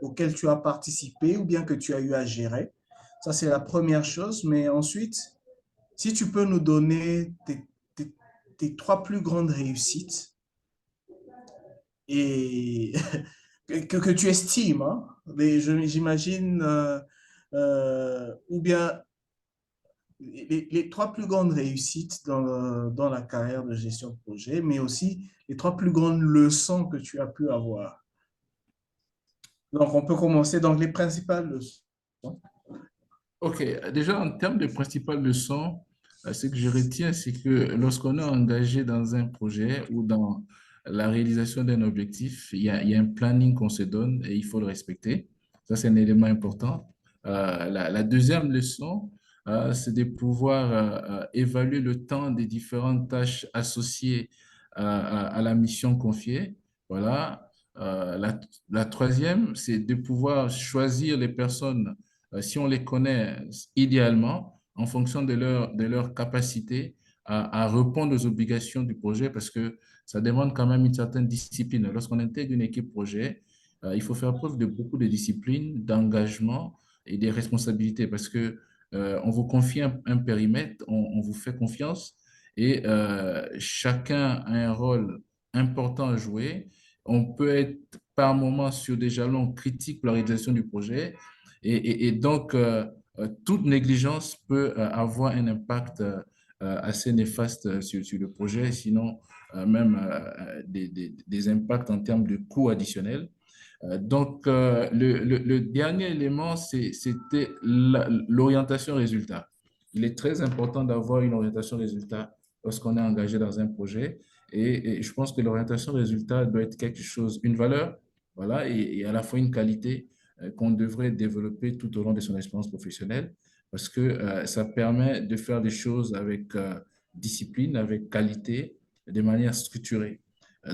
auxquels tu as participé ou bien que tu as eu à gérer? Ça, c'est la première chose. Mais ensuite, si tu peux nous donner tes trois plus grandes réussites et que tu estimes, hein, mais j'imagine, ou bien les trois plus grandes réussites dans la carrière de gestion de projet, mais aussi les trois plus grandes leçons que tu as pu avoir. Donc, on peut commencer dans les principales leçons. OK, déjà en termes de principales leçons, ce que je retiens, c'est que lorsqu'on est engagé dans un projet ou dans la réalisation d'un objectif, il y a un planning qu'on se donne et il faut le respecter. Ça, c'est un élément important. La deuxième leçon, c'est de pouvoir évaluer le temps des différentes tâches associées à la mission confiée. Voilà. La troisième, c'est de pouvoir choisir les personnes si on les connaît idéalement en fonction de leur capacité à répondre aux obligations du projet, parce que ça demande quand même une certaine discipline. Lorsqu'on intègre une équipe projet, il faut faire preuve de beaucoup de discipline, d'engagement et des responsabilités, parce que on vous confie un périmètre, on vous fait confiance et chacun a un rôle important à jouer. On peut être par moment sur des jalons critiques pour la réalisation du projet et donc, toute négligence peut avoir un impact assez néfaste sur le projet, sinon même des impacts en termes de coûts additionnels. Donc, le dernier élément, c'était l'orientation résultat. Il est très important d'avoir une orientation résultat lorsqu'on est engagé dans un projet. Et je pense que l'orientation résultat doit être quelque chose, une valeur, voilà, et à la fois une qualité qu'on devrait développer tout au long de son expérience professionnelle parce que ça permet de faire des choses avec discipline, avec qualité, de manière structurée.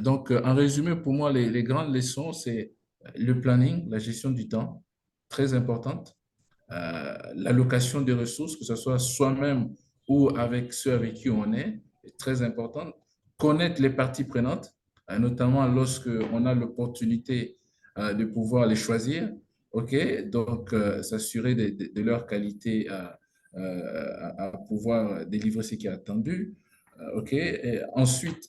Donc, en résumé, pour moi, les grandes leçons, c'est le planning, la gestion du temps, très importante, l'allocation des ressources, que ce soit soi-même ou avec ceux avec qui on est très important. Connaître les parties prenantes, notamment lorsque on a l'opportunité de pouvoir les choisir. OK? Donc, s'assurer de leur qualité à pouvoir délivrer ce qui est attendu. OK? Et ensuite,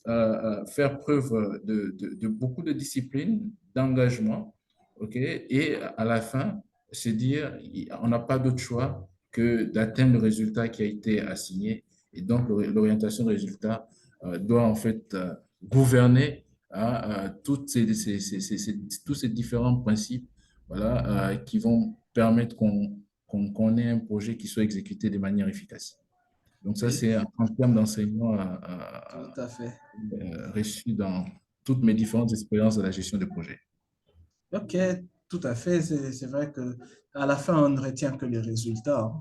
faire preuve de beaucoup de discipline, d'engagement. OK? Et à la fin, se dire, on n'a pas d'autre choix que d'atteindre le résultat qui a été assigné. Et donc, l'orientation résultat doit en fait gouverner tous ces différents principes voilà, qui vont permettre qu'on ait un projet qui soit exécuté de manière efficace. Donc ça, Oui, c'est en termes d'enseignement tout à fait. reçu dans toutes mes différentes expériences de la gestion de projet. Ok, tout à fait. C'est vrai que à la fin, on ne retient que les résultats.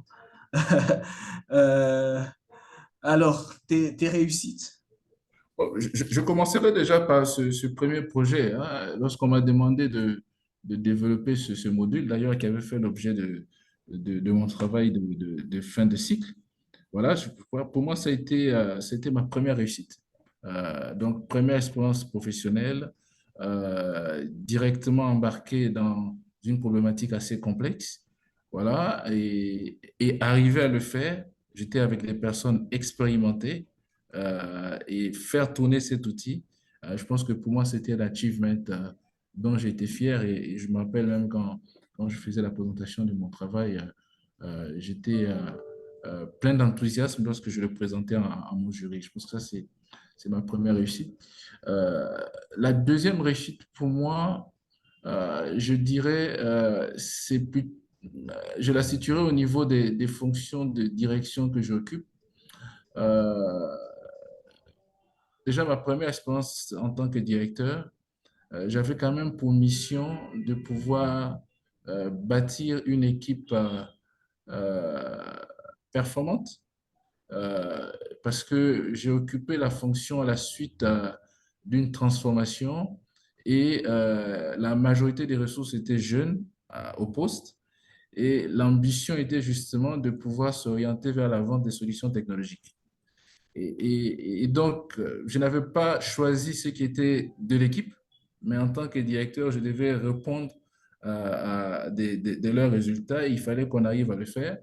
Euh, alors, tes réussites? Bon, je commencerai déjà par ce premier projet, hein. Lorsqu'on m'a demandé de développer ce module, d'ailleurs, qui avait fait l'objet de mon travail de fin de cycle, voilà, pour moi, c'était ma première réussite. Donc, première expérience professionnelle, directement embarqué dans une problématique assez complexe. Voilà, et arriver à le faire, j'étais avec des personnes expérimentées et faire tourner cet outil, je pense que pour moi, c'était l'achievement dont j'étais fier. Et je me rappelle même quand je faisais la présentation de mon travail, j'étais plein d'enthousiasme lorsque je le présentais à mon jury. Je pense que ça, c'est ma première réussite. Euh, la deuxième réussite pour moi, je dirais, je la situerai au niveau des fonctions de direction que j'occupe. Euh, Déjà, ma première expérience en tant que directeur, j'avais quand même pour mission de pouvoir bâtir une équipe euh, performante euh, parce que j'ai occupé la fonction à la suite d'une transformation et la majorité des ressources étaient jeunes au poste et l'ambition était justement de pouvoir s'orienter vers la vente des solutions technologiques. Et donc, je n'avais pas choisi ce qui était de l'équipe, mais en tant que directeur, je devais répondre de leurs résultats. Il fallait qu'on arrive à le faire.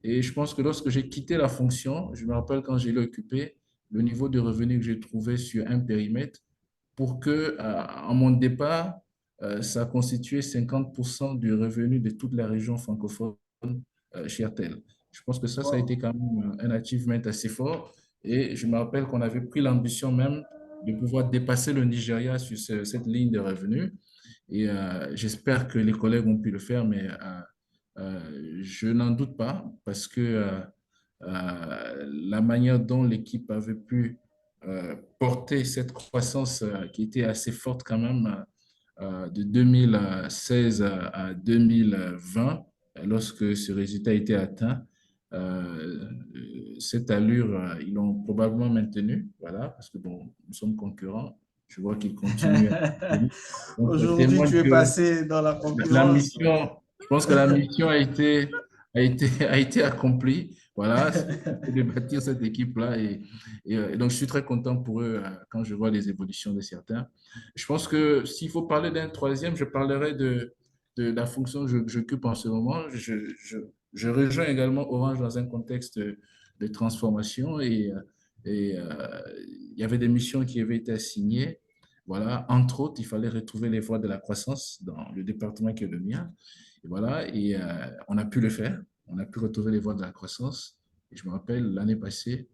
Et je pense que lorsque j'ai quitté la fonction, je me rappelle quand j'ai occupé, le niveau de revenu que j'ai trouvé sur un périmètre, pour que, à mon départ, ça constituait 50% du revenu de toute la région francophone chez Airtel. Je pense que ça a Wow. été quand même un achievement assez fort. Et je me rappelle qu'on avait pris l'ambition même de pouvoir dépasser le Nigeria sur cette ligne de revenus. Et j'espère que les collègues ont pu le faire, mais je n'en doute pas parce que la manière dont l'équipe avait pu porter cette croissance qui était assez forte quand même de 2016 à 2020, lorsque ce résultat a été atteint, euh, cette allure, ils l'ont probablement maintenue, voilà, parce que bon, nous sommes concurrents. Je vois qu'ils continuent à donc, ça Aujourd'hui, témoigne tu es que passé dans la la concurrence. mission, je pense que la mission a été accomplie. Voilà, c'est de bâtir cette équipe-là. Et donc, je suis très content pour eux quand je vois les évolutions de certains. Je pense que s'il faut parler d'un troisième, je parlerai de la fonction que j'occupe en ce moment. Je rejoins également Orange dans un contexte de transformation il y avait des missions qui avaient été assignées. Voilà, entre autres, il fallait retrouver les voies de la croissance dans le département qui est le mien. Et voilà, et on a pu le faire. On a pu retrouver les voies de la croissance. Et je me rappelle, l'année passée,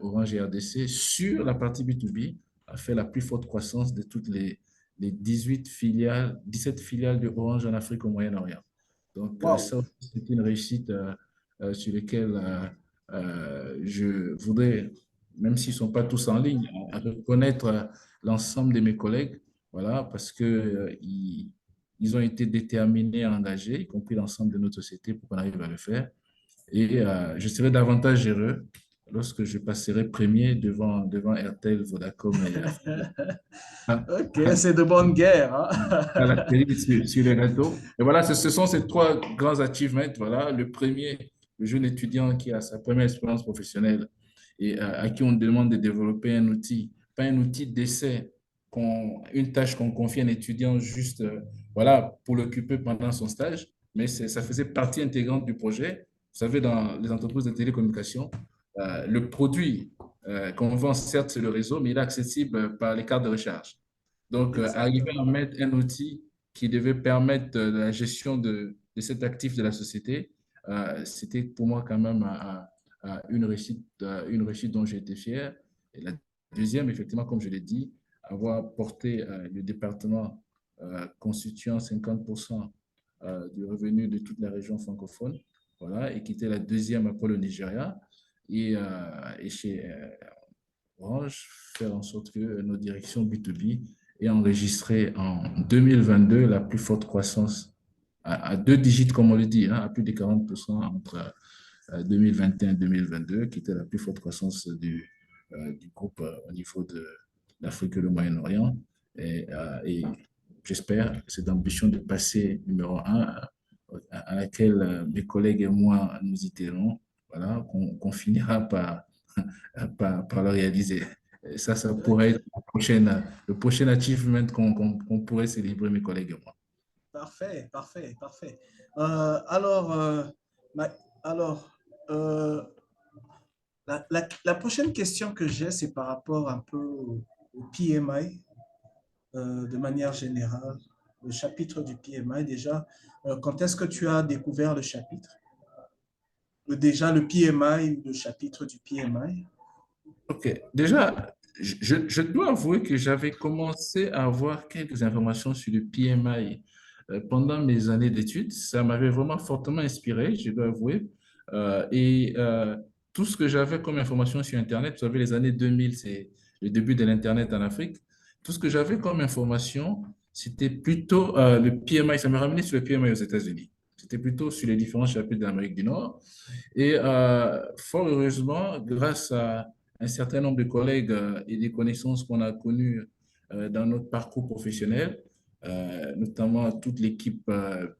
Orange et RDC, sur la partie B2B, a fait la plus forte croissance de toutes les 18 filiales, 17 filiales de Orange en Afrique au Moyen-Orient. Donc, Wow. ça, c'est une réussite sur laquelle je voudrais, même s'ils ne sont pas tous en ligne, à reconnaître l'ensemble de mes collègues, voilà, parce que ils ont été déterminés à engager, y compris l'ensemble de notre société, pour qu'on arrive à le faire. Et je serai davantage heureux lorsque je passerai premier devant Airtel, Vodacom et Ok, c'est de bonne guerre, à la hein? série sur les réseaux. Et voilà, ce sont ces trois grands achievements. Voilà, le premier, le jeune étudiant qui a sa première expérience professionnelle et à qui on demande de développer un outil, pas un outil d'essai, une tâche qu'on confie à un étudiant juste voilà, pour l'occuper pendant son stage, mais ça faisait partie intégrante du projet. Vous savez, dans les entreprises de télécommunications, le produit qu'on vend, certes, c'est le réseau, mais il est accessible par les cartes de recharge. Donc, arriver à Exactement. mettre un outil qui devait permettre la gestion de cet actif de la société, c'était pour moi quand même une réussite dont j'ai été fier. Et la deuxième, effectivement, comme je l'ai dit, avoir porté le département constituant 50% du revenu de toute la région francophone, voilà, et qui était la deuxième après le Nigeria. Et chez Orange, faire en sorte que nos directions B2B aient enregistré en 2022 la plus forte croissance à deux digits, comme on le dit, hein, à plus de 40% entre 2021 et 2022, qui était la plus forte croissance du groupe au niveau de l'Afrique et le Moyen-Orient. Et j'espère cette ambition de passer numéro un à laquelle mes collègues et moi nous y tirons, voilà, qu'on finira par le réaliser. Et ça pourrait être le prochain achievement qu'on pourrait célébrer, mes collègues et moi. Parfait, parfait, parfait. Alors, ma- alors la prochaine question que j'ai, c'est par rapport un peu au PMI, de manière générale, le chapitre du PMI. Déjà, quand est-ce que tu as découvert le chapitre? Déjà le PMI, le chapitre du PMI? OK. Déjà, je dois avouer que j'avais commencé à avoir quelques informations sur le PMI pendant mes années d'études. Ça m'avait vraiment fortement inspiré, je dois avouer. Et tout ce que j'avais comme information sur Internet, vous savez, les années 2000, c'est le début de l'Internet en Afrique. Tout ce que j'avais comme information, c'était plutôt le PMI. Ça me ramenait sur le PMI aux États-Unis. C'était plutôt sur les différents chapitres de l'Amérique du Nord. Et fort heureusement, grâce à un certain nombre de collègues et des connaissances qu'on a connues dans notre parcours professionnel, notamment toute l'équipe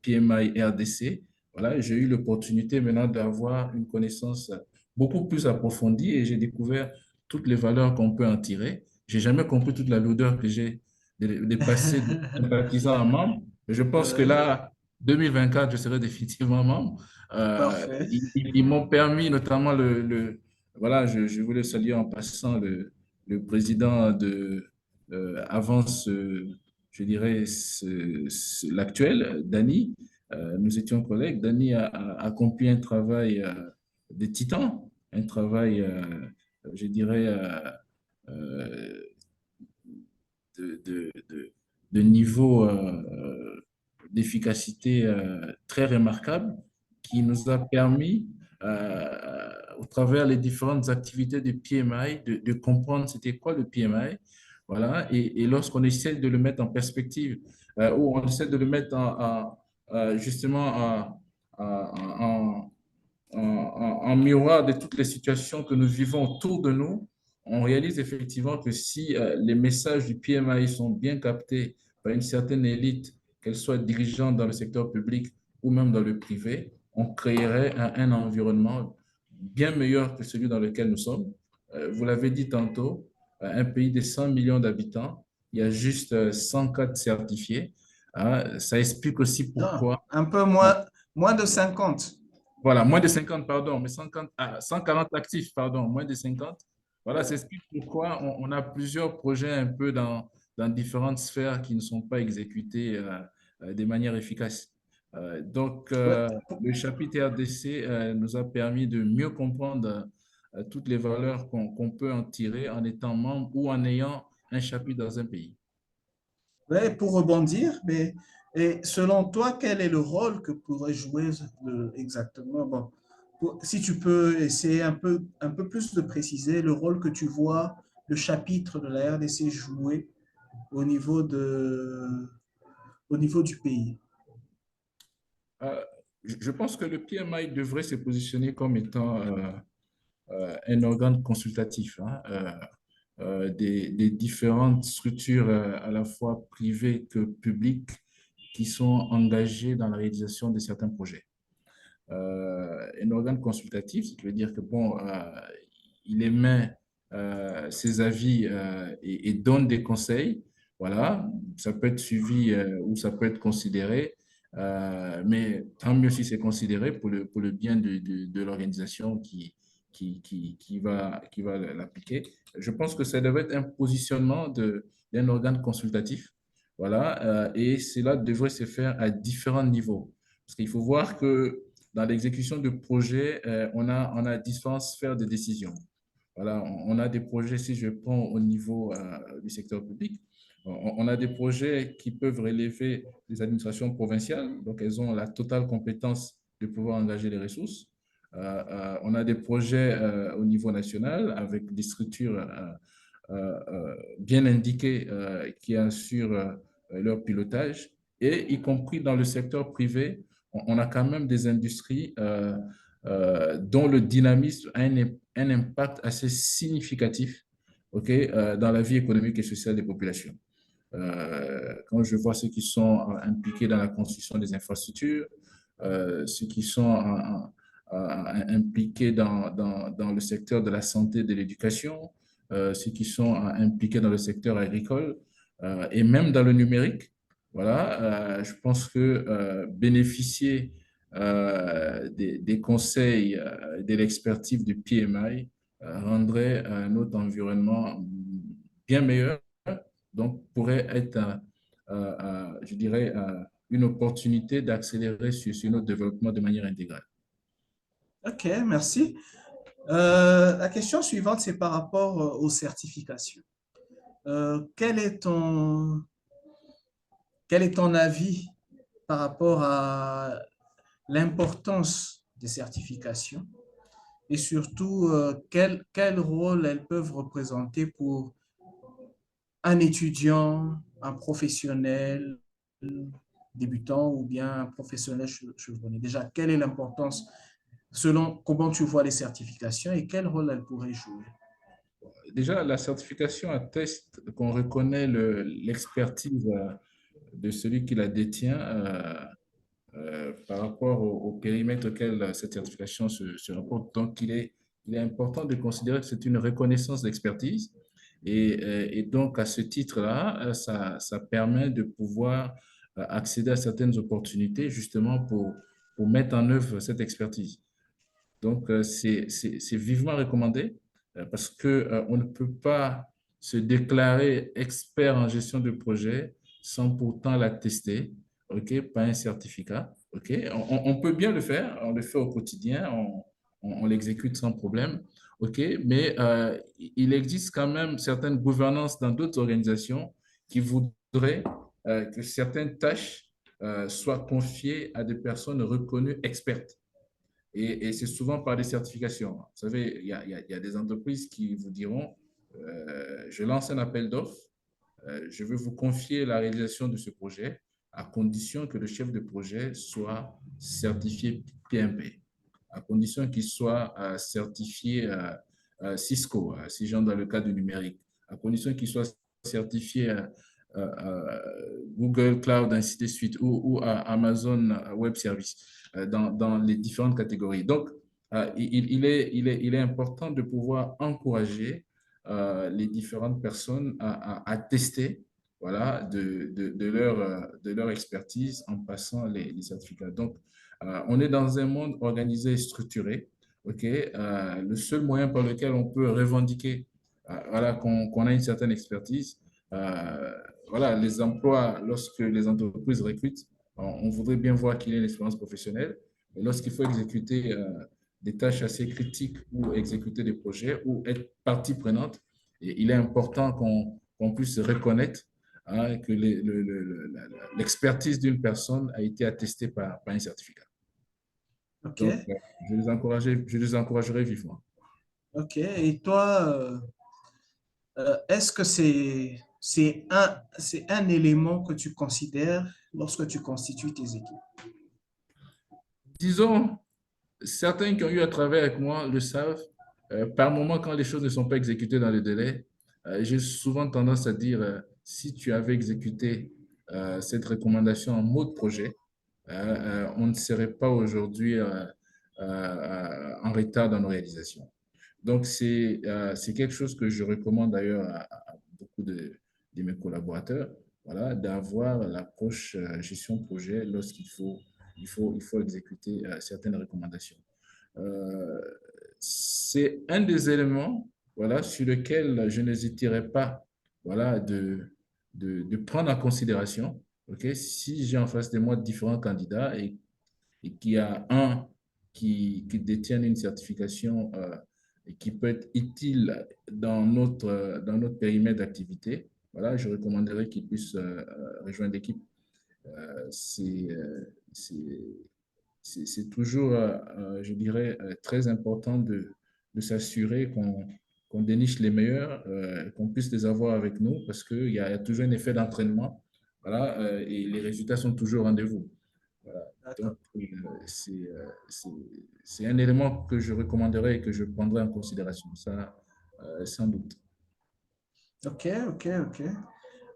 PMI RDC, voilà, j'ai eu l'opportunité maintenant d'avoir une connaissance beaucoup plus approfondie et j'ai découvert toutes les valeurs qu'on peut en tirer. J'ai jamais compris toute la lourdeur que j'ai de passer de sympathisant à membre. Mais je pense que Ouais, là, 2024, je serai définitivement membre. parfait. Ils m'ont permis, notamment voilà, je voulais saluer en passant le président avant je dirais, l'actuel, Dany. Nous étions collègues. Dany a accompli un travail de titan, un travail, je dirais, euh, de, de, de, de niveau d'efficacité très remarquable qui nous a permis, au travers les différentes activités de PMI, de comprendre c'était quoi le PMI. Voilà. Et lorsqu'on essaie de le mettre en perspective, ou on essaie de le mettre justement en, en miroir de toutes les situations que nous vivons autour de nous, on réalise effectivement que si les messages du PMI sont bien captés par une certaine élite, qu'elle soit dirigeante dans le secteur public ou même dans le privé, on créerait un environnement bien meilleur que celui dans lequel nous sommes. Vous l'avez dit tantôt, un pays de 100 millions d'habitants, il y a juste 104 certifiés. Ça explique aussi Non, pourquoi. un peu moins de 50. Voilà, moins de 50 pardon, mais 140 actifs, pardon, moins de 50. Voilà, c'est Ouais. ce qui pourquoi on a plusieurs projets un peu dans différentes sphères qui ne sont pas exécutés de manière efficace. Donc, Ouais. le chapitre RDC nous a permis de mieux comprendre toutes les valeurs qu'on peut en tirer en étant membre ou en ayant un chapitre dans un pays. Ouais, pour rebondir, mais et selon toi, quel est le rôle que pourrait jouer exactement? Bon, si tu peux essayer un peu plus de préciser le rôle que tu vois le chapitre de la RDC jouer au niveau au niveau du pays. Euh, je pense que le PMI devrait se positionner comme étant un organe consultatif, hein, des différentes structures à la fois privées que publiques qui sont engagées dans la réalisation de certains projets. un organe consultatif, ce qui veut dire que, bon, il émet ses avis et donne des conseils. Voilà, ça peut être suivi ou ça peut être considéré, mais tant mieux si c'est considéré pour le bien de l'organisation qui va l'appliquer. Je pense que ça devrait être un positionnement d'un organe consultatif. Voilà, et cela devrait se faire à différents niveaux. Parce qu'il faut voir que dans l'exécution de projets, on a différentes sphères de décision. Voilà, on a des projets, si je prends au niveau du secteur public, on a des projets qui peuvent relever des administrations provinciales, donc elles ont la totale compétence de pouvoir engager les ressources. On a des projets au niveau national avec des structures bien indiquées qui assurent leur pilotage, et y compris dans le secteur privé, on a quand même des industries dont le dynamisme a un impact assez significatif, ok, dans la vie économique et sociale des populations. Quand je vois ceux qui sont impliqués dans la construction des infrastructures, ceux qui sont impliqués dans le secteur de la santé et de l'éducation, ceux qui sont impliqués dans le secteur agricole et même dans le numérique. Voilà, je pense que bénéficier des conseils, de l'expertise du PMI rendrait notre environnement bien meilleur, donc pourrait être, je dirais, une opportunité d'accélérer sur notre développement de manière intégrale. OK, merci. La question suivante, c'est par rapport aux certifications. Quel est quel est ton avis par rapport à l'importance des certifications et surtout quel rôle elles peuvent représenter pour un étudiant, un professionnel débutant ou bien un professionnel chevronné? Déjà, quelle est l'importance selon comment tu vois les certifications et quel rôle elles pourraient jouer? Déjà, la certification atteste qu'on reconnaît l'expertise de celui qui la détient par rapport au périmètre auquel cette certification se rapporte. Donc, il est important de considérer que c'est une reconnaissance d'expertise. Et donc, à ce titre-là, ça permet de pouvoir accéder à certaines opportunités justement pour mettre en œuvre cette expertise. Donc, c'est vivement recommandé parce que, on ne peut pas se déclarer expert en gestion de projet sans pourtant l'attester, OK, pas un certificat, OK. On peut bien le faire, on le fait au quotidien, on l'exécute sans problème, OK, mais il existe quand même certaines gouvernances dans d'autres organisations qui voudraient que certaines tâches soient confiées à des personnes reconnues expertes. Et c'est souvent par des certifications. Vous savez, il y a des entreprises qui vous diront, je lance un appel d'offres, je veux vous confier la réalisation de ce projet à condition que le chef de projet soit certifié PMP, à condition qu'il soit certifié Cisco, si j'entre dans le cas du numérique, à condition qu'il soit certifié Google Cloud, ainsi de suite, ou Amazon Web Service, dans les différentes catégories. Donc, il est important de pouvoir encourager les différentes personnes à tester, voilà, de leur expertise en passant les certificats. Donc, on est dans un monde organisé et structuré. OK? Le seul moyen par lequel on peut revendiquer voilà, qu'on a une certaine expertise, voilà, les emplois, lorsque les entreprises recrutent, on voudrait bien voir qu'il y ait une expérience professionnelle. Mais lorsqu'il faut exécuter des tâches assez critiques ou exécuter des projets ou être partie prenante, et il est important qu'on puisse reconnaître que l'expertise d'une personne a été attestée par un certificat. OK, Donc, je les encouragerai vivement. OK. Et toi, est-ce que c'est un élément que tu considères lorsque tu constitues tes équipes? Disons, certains qui ont eu à travailler avec moi le savent, par moment, quand les choses ne sont pas exécutées dans le délai, j'ai souvent tendance à dire, si tu avais exécuté cette recommandation en mode projet, on ne serait pas aujourd'hui en retard dans nos réalisations. Donc, c'est quelque chose que je recommande d'ailleurs à beaucoup de mes collaborateurs, voilà, d'avoir l'approche gestion de projet lorsqu'il faut, il faut exécuter certaines recommandations. Euh, c'est un des éléments, voilà, sur lequel je n'hésiterai pas, voilà, de prendre en considération, ok, si j'ai en face de moi différents candidats et qu'il y a un qui détient une certification et qui peut être utile dans notre périmètre d'activité, voilà, je recommanderais qu'il puisse rejoindre l'équipe. C'est c'est toujours, je dirais, très important de s'assurer qu'on déniche les meilleurs, qu'on puisse les avoir avec nous parce qu'il y a toujours un effet d'entraînement, voilà, et les résultats sont toujours au rendez-vous. Voilà. D'accord. Donc, c'est un élément que je recommanderais et que je prendrais en considération, ça, sans doute. OK, OK, OK.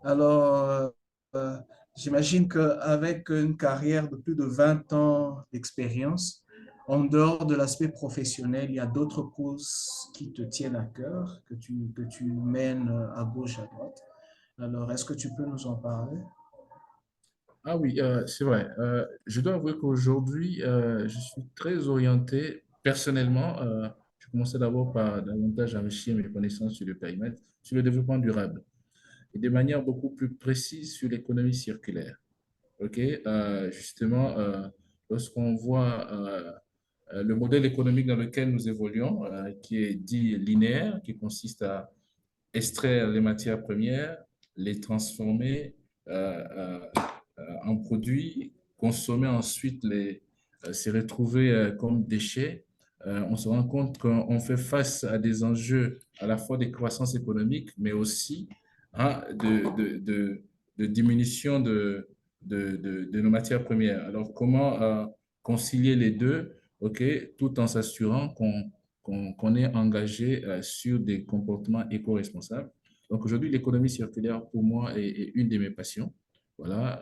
Alors, euh, j'imagine qu'avec une carrière de plus de 20 ans d'expérience, en dehors de l'aspect professionnel, il y a d'autres causes qui te tiennent à cœur, que tu mènes à gauche, à droite. Alors, est-ce que tu peux nous en parler? Ah oui, c'est vrai. Je dois avouer qu'aujourd'hui, je suis très orienté personnellement. Je commençais d'abord par davantage enrichir mes connaissances sur le périmètre, sur le développement durable et de manière beaucoup plus précise sur l'économie circulaire. OK? Justement, lorsqu'on voit le modèle économique dans lequel nous évoluons, qui est dit linéaire, qui consiste à extraire les matières premières, les transformer en produits, consommer ensuite se retrouver comme déchets. On se rend compte qu'on fait face à des enjeux à la fois de croissance économique, mais aussi hein, de diminution de nos matières premières. Alors, comment concilier les deux, ok, tout en s'assurant qu'on est engagé sur des comportements éco-responsables. Donc aujourd'hui, l'économie circulaire, pour moi, est une de mes passions. Voilà,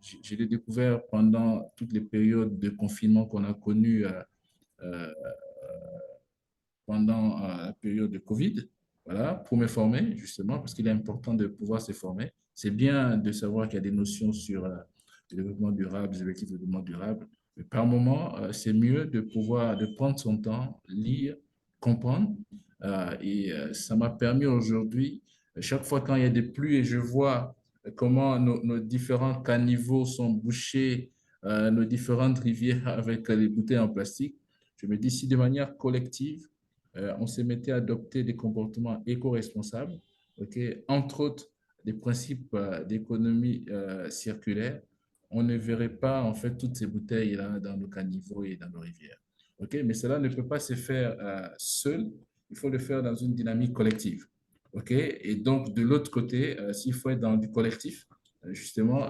je l'ai découvert pendant toutes les périodes de confinement qu'on a connues euh, pendant la période de Covid, voilà, pour me former, justement, parce qu'il est important de pouvoir se former. C'est bien de savoir qu'il y a des notions sur le développement durable, les objectifs de développement durable, mais par moment, c'est mieux de pouvoir, de prendre son temps, lire, comprendre, ça m'a permis aujourd'hui, chaque fois quand il y a des pluies et je vois comment nos différents caniveaux sont bouchés, nos différentes rivières avec les bouteilles en plastique, je me dis si de manière collective, on se mettait à adopter des comportements éco-responsables, okay, entre autres des principes d'économie circulaire, on ne verrait pas en fait toutes ces bouteilles-là dans nos caniveaux et dans nos rivières. Okay? Mais cela ne peut pas se faire seul, il faut le faire dans une dynamique collective. Okay? Et donc, de l'autre côté, s'il faut être dans du collectif, justement,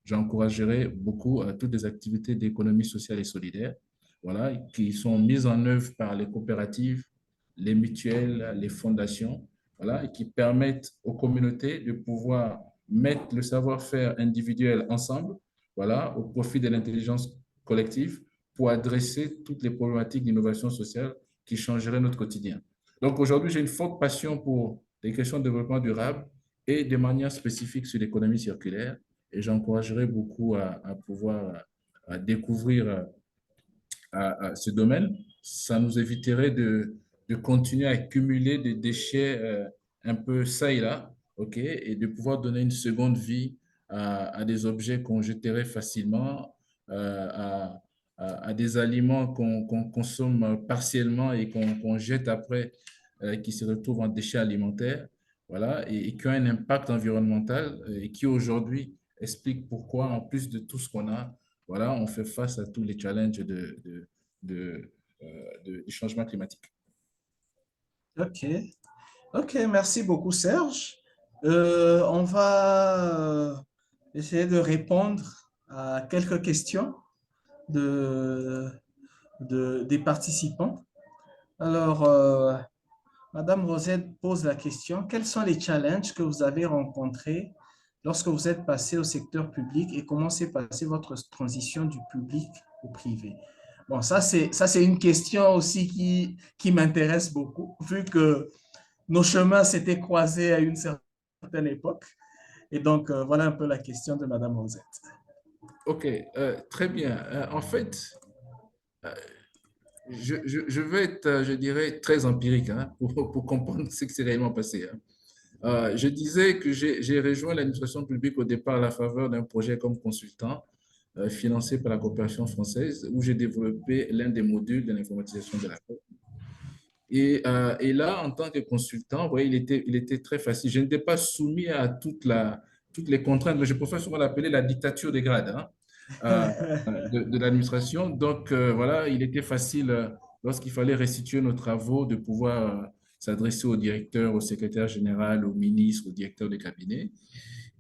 j'encouragerais beaucoup toutes les activités d'économie sociale et solidaire, voilà, qui sont mises en œuvre par les coopératives, les mutuelles, les fondations, voilà, et qui permettent aux communautés de pouvoir mettre le savoir-faire individuel ensemble, voilà, au profit de l'intelligence collective pour adresser toutes les problématiques d'innovation sociale qui changeraient notre quotidien. Donc aujourd'hui, j'ai une forte passion pour les questions de développement durable et de manière spécifique sur l'économie circulaire. Et j'encouragerais beaucoup à pouvoir à découvrir ce domaine. Ça nous éviterait de continuer à accumuler des déchets un peu ça et là, ok, et de pouvoir donner une seconde vie à des objets qu'on jetterait facilement, à des aliments qu'on consomme partiellement et qu'on jette après, qui se retrouvent en déchets alimentaires, voilà, et qui ont un impact environnemental et qui aujourd'hui explique pourquoi, en plus de tout ce qu'on a, voilà, on fait face à tous les challenges de, du changement climatique. OK. OK, merci beaucoup, Serge. On va essayer de répondre à quelques questions de, des participants. Alors, Madame Rosette pose la question, quels sont les challenges que vous avez rencontrés lorsque vous êtes passé au secteur public et comment s'est passée votre transition du public au privé? Bon, ça, c'est une question aussi qui m'intéresse beaucoup, vu que nos chemins s'étaient croisés à une certaine époque. Et donc, voilà un peu la question de Madame Rosette. OK, très bien. En fait, euh, je vais être, je dirais, très empirique hein, pour comprendre ce qui s'est réellement passé. Hein. Je disais que j'ai rejoint l'administration publique au départ à la faveur d'un projet comme consultant financé par la coopération française où j'ai développé l'un des modules de l'informatisation de la paix. Et là, en tant que consultant, vous voyez, il était très facile. Je n'étais pas soumis à toutes les contraintes, mais je préfère souvent l'appeler la dictature des grades hein, de l'administration. Donc, voilà, il était facile, lorsqu'il fallait restituer nos travaux, de pouvoir s'adresser au directeur, au secrétaire général, au ministre, au directeur de cabinet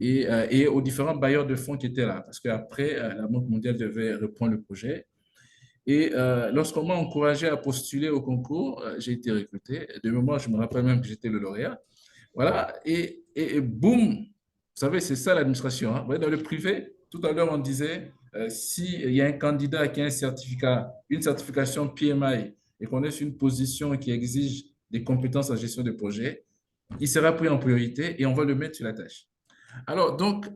et aux différents bailleurs de fonds qui étaient là. Parce qu'après, la Banque mondiale devait reprendre le projet. Et lorsqu'on m'a encouragé à postuler au concours, j'ai été recruté. De mémoire, je me rappelle même que j'étais le lauréat. Voilà, et boum, vous savez, c'est ça l'administration. Hein. Vous voyez, dans le privé, tout à l'heure, on disait, s'il y a un candidat qui a un certificat, une certification PMI et qu'on est sur une position qui exige des compétences en gestion de projet, il sera pris en priorité et on va le mettre sur la tâche. Alors, donc,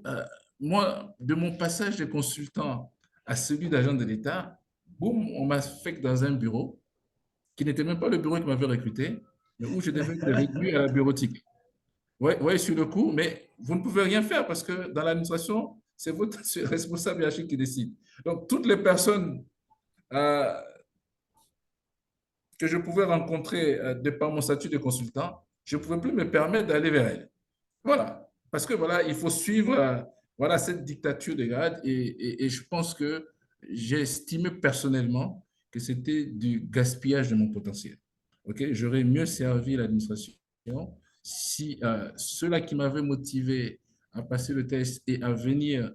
moi, de mon passage de consultant à celui d'agent de l'État, boum, on m'a fait dans un bureau qui n'était même pas le bureau qui m'avait recruté, mais où je devais être réduit à la bureautique. Oui, ouais, sur le coup, mais vous ne pouvez rien faire parce que dans l'administration, c'est votre responsable hiérarchique qui décide. Donc, toutes les personnes euh, que je pouvais rencontrer de par mon statut de consultant, je ne pouvais plus me permettre d'aller vers elles. Voilà. Parce que voilà, il faut suivre voilà, cette dictature des grades et je pense que j'ai estimé personnellement que c'était du gaspillage de mon potentiel. Ok, j'aurais mieux servi l'administration si ceux-là qui m'avaient motivé à passer le test et à venir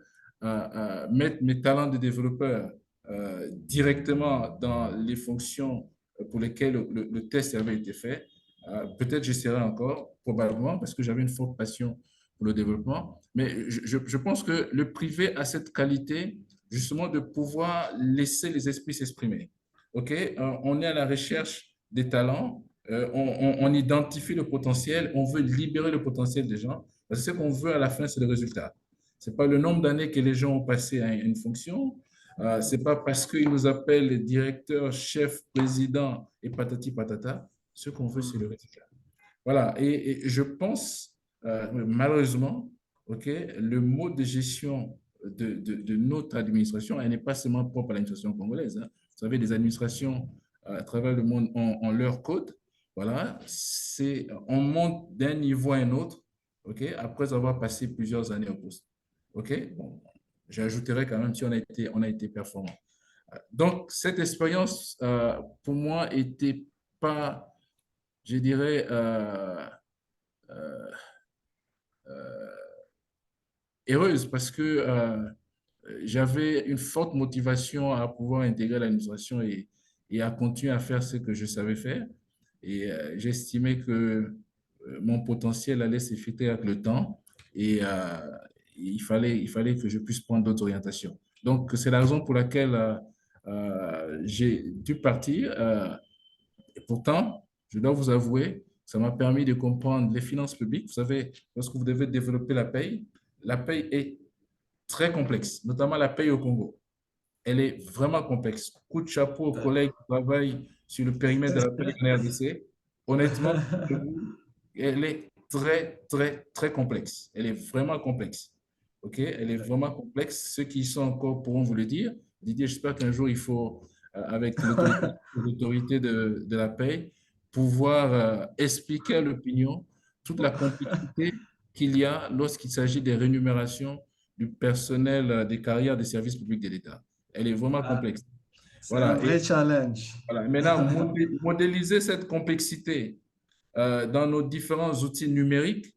mettre mes talents de développeur directement dans les fonctions pour lesquelles le test avait été fait, peut-être j'essaierai encore, probablement, parce que j'avais une forte passion pour le développement. Mais je pense que le privé a cette qualité, justement, de pouvoir laisser les esprits s'exprimer. OK? On est à la recherche des talents, on identifie le potentiel, on veut libérer le potentiel des gens. Parce que ce qu'on veut à la fin, c'est le résultat. Ce n'est pas le nombre d'années que les gens ont passé à une fonction, ce n'est pas parce qu'ils nous appellent directeur, chef, président et patati patata. Ce qu'on veut, c'est le résultat. Voilà. Et je pense, malheureusement, OK, le mode de gestion de notre administration, elle n'est pas seulement propre à l'administration congolaise. Hein. Vous savez, les administrations à travers le monde ont leur code. Voilà. On monte d'un niveau à un autre, OK, après avoir passé plusieurs années au poste. OK. Bon, j'ajouterais quand même si on a été performant. Donc, cette expérience, pour moi, était pas, je dirais, euh, heureuse parce que j'avais une forte motivation à pouvoir intégrer l'administration et à continuer à faire ce que je savais faire. Et j'estimais que mon potentiel allait s'effriter avec le temps et il fallait que je puisse prendre d'autres orientations. Donc, c'est la raison pour laquelle j'ai dû partir. Et pourtant, je dois vous avouer, ça m'a permis de comprendre les finances publiques. Vous savez, lorsque vous devez développer la paye est très complexe, notamment la paye au Congo. Elle est vraiment complexe. Coup de chapeau aux collègues qui travaillent sur le périmètre de la paye en RDC. Honnêtement, elle est très, très, très complexe. Elle est vraiment complexe. OK? Elle est vraiment complexe. Ceux qui y sont encore pourront vous le dire. Didier, j'espère qu'un jour, il faut, avec l'autorité de la paye, pouvoir expliquer à l'opinion toute la complexité qu'il y a lorsqu'il s'agit des rémunérations du personnel des carrières des services publics de l'État. Elle est vraiment Ah, complexe. c'est un Voilà. vrai challenge. Voilà. Maintenant, modéliser cette complexité dans nos différents outils numériques,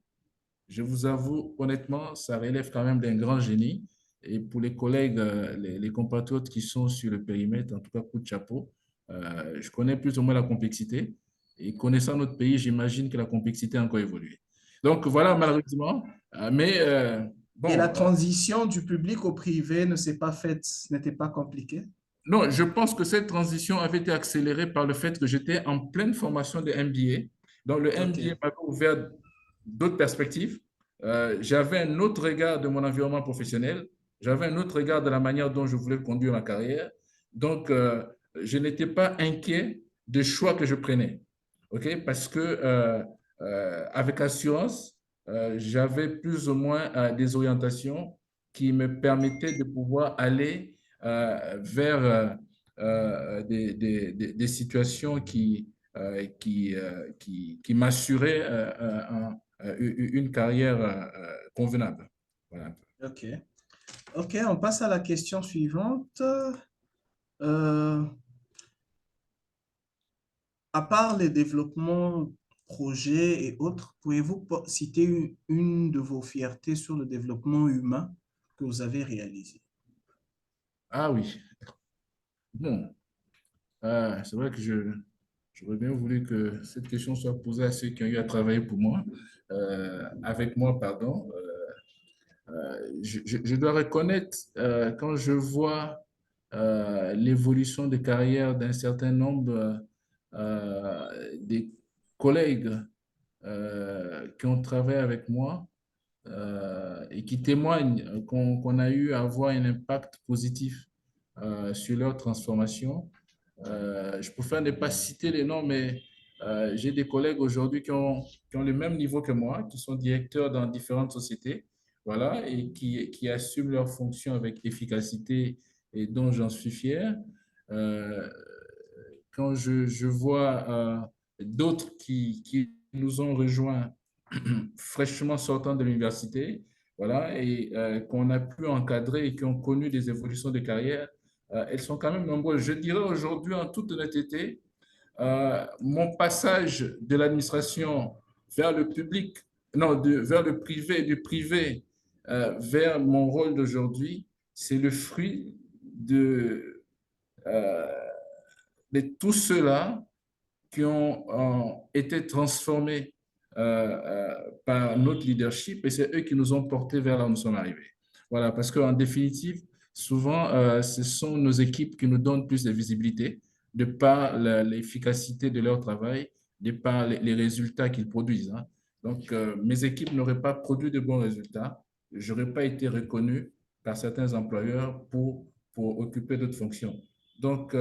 je vous avoue, honnêtement, ça relève quand même d'un grand génie. Et pour les collègues, les compatriotes qui sont sur le périmètre, en tout cas, coup de chapeau, je connais plus ou moins la complexité. Et connaissant notre pays, j'imagine que la complexité a encore évolué. Donc voilà, malheureusement, mais Et la Bon, transition du public au privé ne s'est pas faite, n'était pas compliquée? non, je pense que cette transition avait été accélérée par le fait que j'étais en pleine formation de MBA. Donc, le OK, MBA m'avait ouvert d'autres perspectives. J'avais un autre regard de mon environnement professionnel. J'avais un autre regard de la manière dont je voulais conduire ma carrière. Donc, je n'étais pas inquiet des choix que je prenais. OK? Parce que, avec assurance, j'avais plus ou moins des orientations qui me permettaient de pouvoir aller vers des situations qui m'assuraient une carrière convenable. Voilà. OK. OK, on passe à la question suivante. Euh, à part les développements projets et autres, pouvez-vous citer une de vos fiertés sur le développement humain que vous avez réalisé? Ah oui, bon, c'est vrai que j'aurais bien voulu que cette question soit posée à ceux qui ont eu à travailler pour moi, avec moi, pardon. Je dois reconnaître, quand je vois l'évolution de carrière d'un certain nombre des collègues qui ont travaillé avec moi et qui témoignent qu'on a eu à avoir un impact positif sur leur transformation. Je préfère ne pas citer les noms, mais j'ai des collègues aujourd'hui qui ont le même niveau que moi, qui sont directeurs dans différentes sociétés, voilà, et qui assument leurs fonctions avec efficacité et dont j'en suis fier. Euh, Quand je vois d'autres qui nous ont rejoints fraîchement sortant de l'université, voilà, et qu'on a pu encadrer et qui ont connu des évolutions de carrière, elles sont quand même nombreuses. Je dirais aujourd'hui, en toute honnêteté, mon passage de l'administration vers le public, non, vers le privé, du privé vers mon rôle d'aujourd'hui, c'est le fruit euh, de tout cela qui ont été transformés par notre leadership et c'est eux qui nous ont portés vers là où nous sommes arrivés. Voilà, parce qu'en définitive, souvent, ce sont nos équipes qui nous donnent plus de visibilité de par l'efficacité de leur travail, de par les résultats qu'ils produisent. Hein. Donc, mes équipes n'auraient pas produit de bons résultats, je n'aurais pas été reconnu par certains employeurs pour occuper d'autres fonctions. Donc,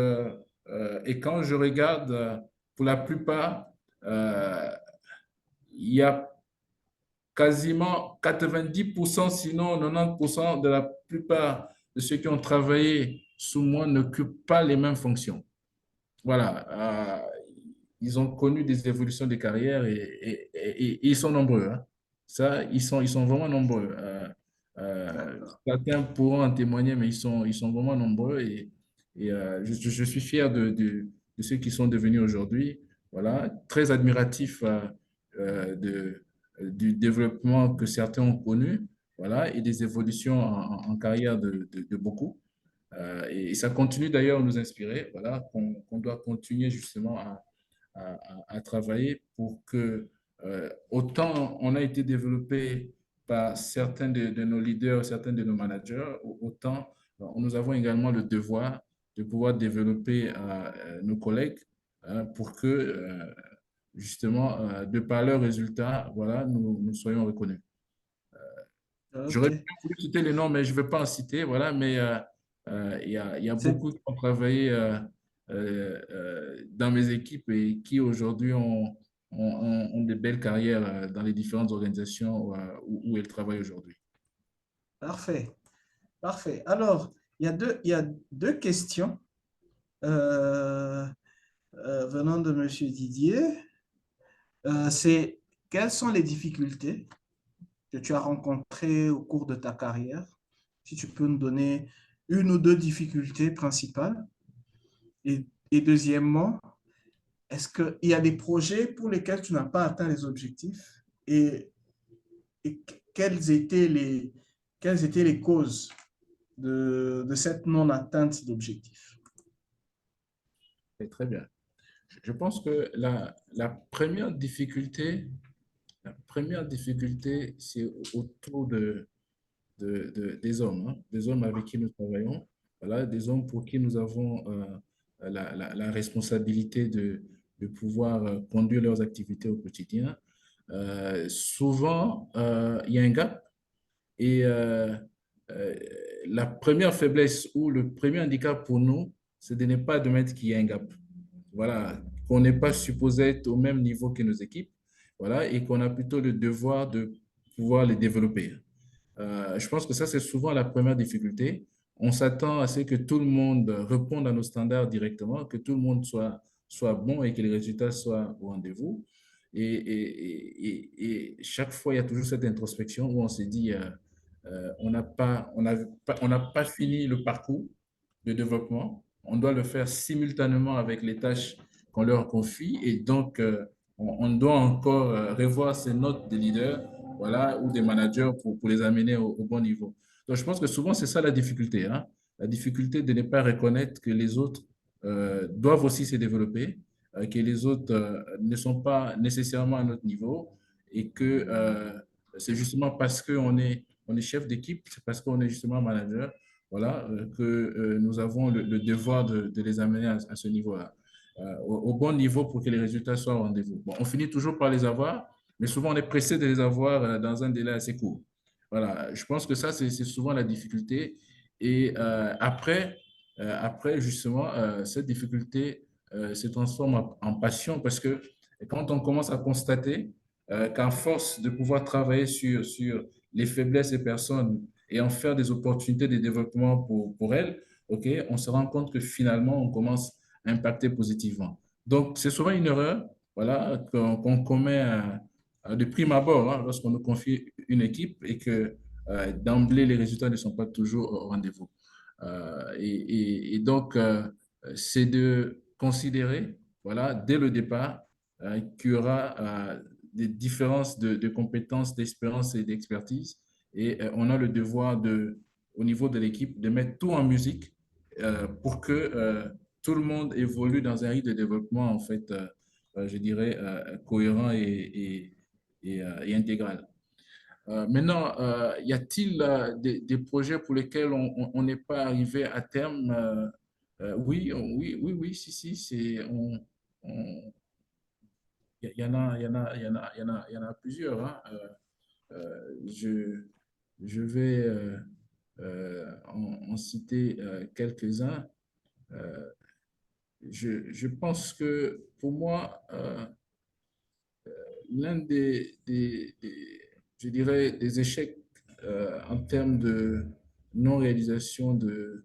et quand je regarde pour la plupart, euh, il y a quasiment 90%, sinon 90% de la plupart de ceux qui ont travaillé sous moi n'occupent pas les mêmes fonctions. Voilà, ils ont connu des évolutions de carrière et ils sont nombreux. Hein. Ça, ils sont vraiment nombreux. D'accord. Certains pourront en témoigner, mais ils sont vraiment nombreux et je suis fier de ceux qui sont devenus aujourd'hui. Voilà, très admiratif du développement que certains ont connu, voilà, et des évolutions en carrière de beaucoup. Et ça continue d'ailleurs à nous inspirer, voilà, qu'on doit continuer justement à travailler pour que autant on a été développé par certains de nos leaders, certains de nos managers, autant nous avons également le devoir de pouvoir développer nos collègues pour que justement, de par leurs résultats, voilà, nous soyons reconnus. J'aurais bien OK. voulu citer les noms, mais je ne vais pas en citer, voilà, mais il y a C'est beaucoup qui ont travaillé dans mes équipes et qui aujourd'hui ont de belles carrières dans les différentes organisations où elles travaillent aujourd'hui. parfait. Parfait. Alors, il y a deux questions euh, venant de Monsieur Didier. C'est quelles sont les difficultés que tu as rencontrées au cours de ta carrière? Si tu peux nous donner une ou deux difficultés principales. Et deuxièmement, est-ce qu'il y a des projets pour lesquels tu n'as pas atteint les objectifs? Et, et quelles étaient les causes de cette non-atteinte d'objectifs? C'est très bien. Je pense que la première difficulté, c'est autour des hommes, hein, des hommes avec qui nous travaillons, voilà, des hommes pour qui nous avons la responsabilité de pouvoir conduire leurs activités au quotidien. Souvent, il y a un gap et euh, la première faiblesse ou le premier handicap pour nous, c'est de ne pas admettre qu'il y a un gap. Voilà, qu'on n'est pas supposé être au même niveau que nos équipes, voilà, et qu'on a plutôt le devoir de pouvoir les développer. Je pense que ça, c'est souvent la première difficulté. On s'attend à ce que tout le monde réponde à nos standards directement, que tout le monde soit bon et que les résultats soient au rendez-vous. Et chaque fois, il y a toujours cette introspection où on se dit, on n'a pas fini le parcours de développement. On doit le faire simultanément avec les tâches qu'on leur confie. Et donc, on doit encore revoir ces notes de leader, voilà, ou des managers pour les amener au bon niveau. Donc, je pense que souvent, c'est ça la difficulté, hein. La difficulté de ne pas reconnaître que les autres doivent aussi se développer, que les autres ne sont pas nécessairement à notre niveau et que c'est justement parce on est chef d'équipe, c'est parce qu'on est justement manager, voilà, que nous avons le devoir de les amener à ce niveau-là, au bon niveau pour que les résultats soient au rendez-vous. Bon, on finit toujours par les avoir, mais souvent on est pressé de les avoir dans un délai assez court. Voilà, je pense que ça, c'est souvent la difficulté. Et après justement, cette difficulté se transforme en passion parce que quand on commence à constater qu'à force de pouvoir travailler sur les faiblesses des personnes et en faire des opportunités de développement pour elles, ok, on se rend compte que finalement, on commence à impacter positivement. Donc, c'est souvent une erreur voilà, qu'on commet de prime abord hein, lorsqu'on nous confie une équipe et que d'emblée, les résultats ne sont pas toujours au rendez-vous. Et donc, c'est de considérer voilà, dès le départ qu'il y aura des différences de compétences, d'expérience et d'expertise. Et on a le devoir au niveau de l'équipe, de mettre tout en musique pour que tout le monde évolue dans un rythme de développement, en fait, je dirais, cohérent et intégral. Maintenant, y a-t-il des projets pour lesquels on n'est pas arrivé à terme? Oui, oui, si, si, on- il y en a, il y en a, il y en a, il y en a, il y en a plusieurs, hein. Je vais en citer quelques-uns. Euh, je pense que pour moi, l'un je dirais, des échecs en termes de non-réalisation de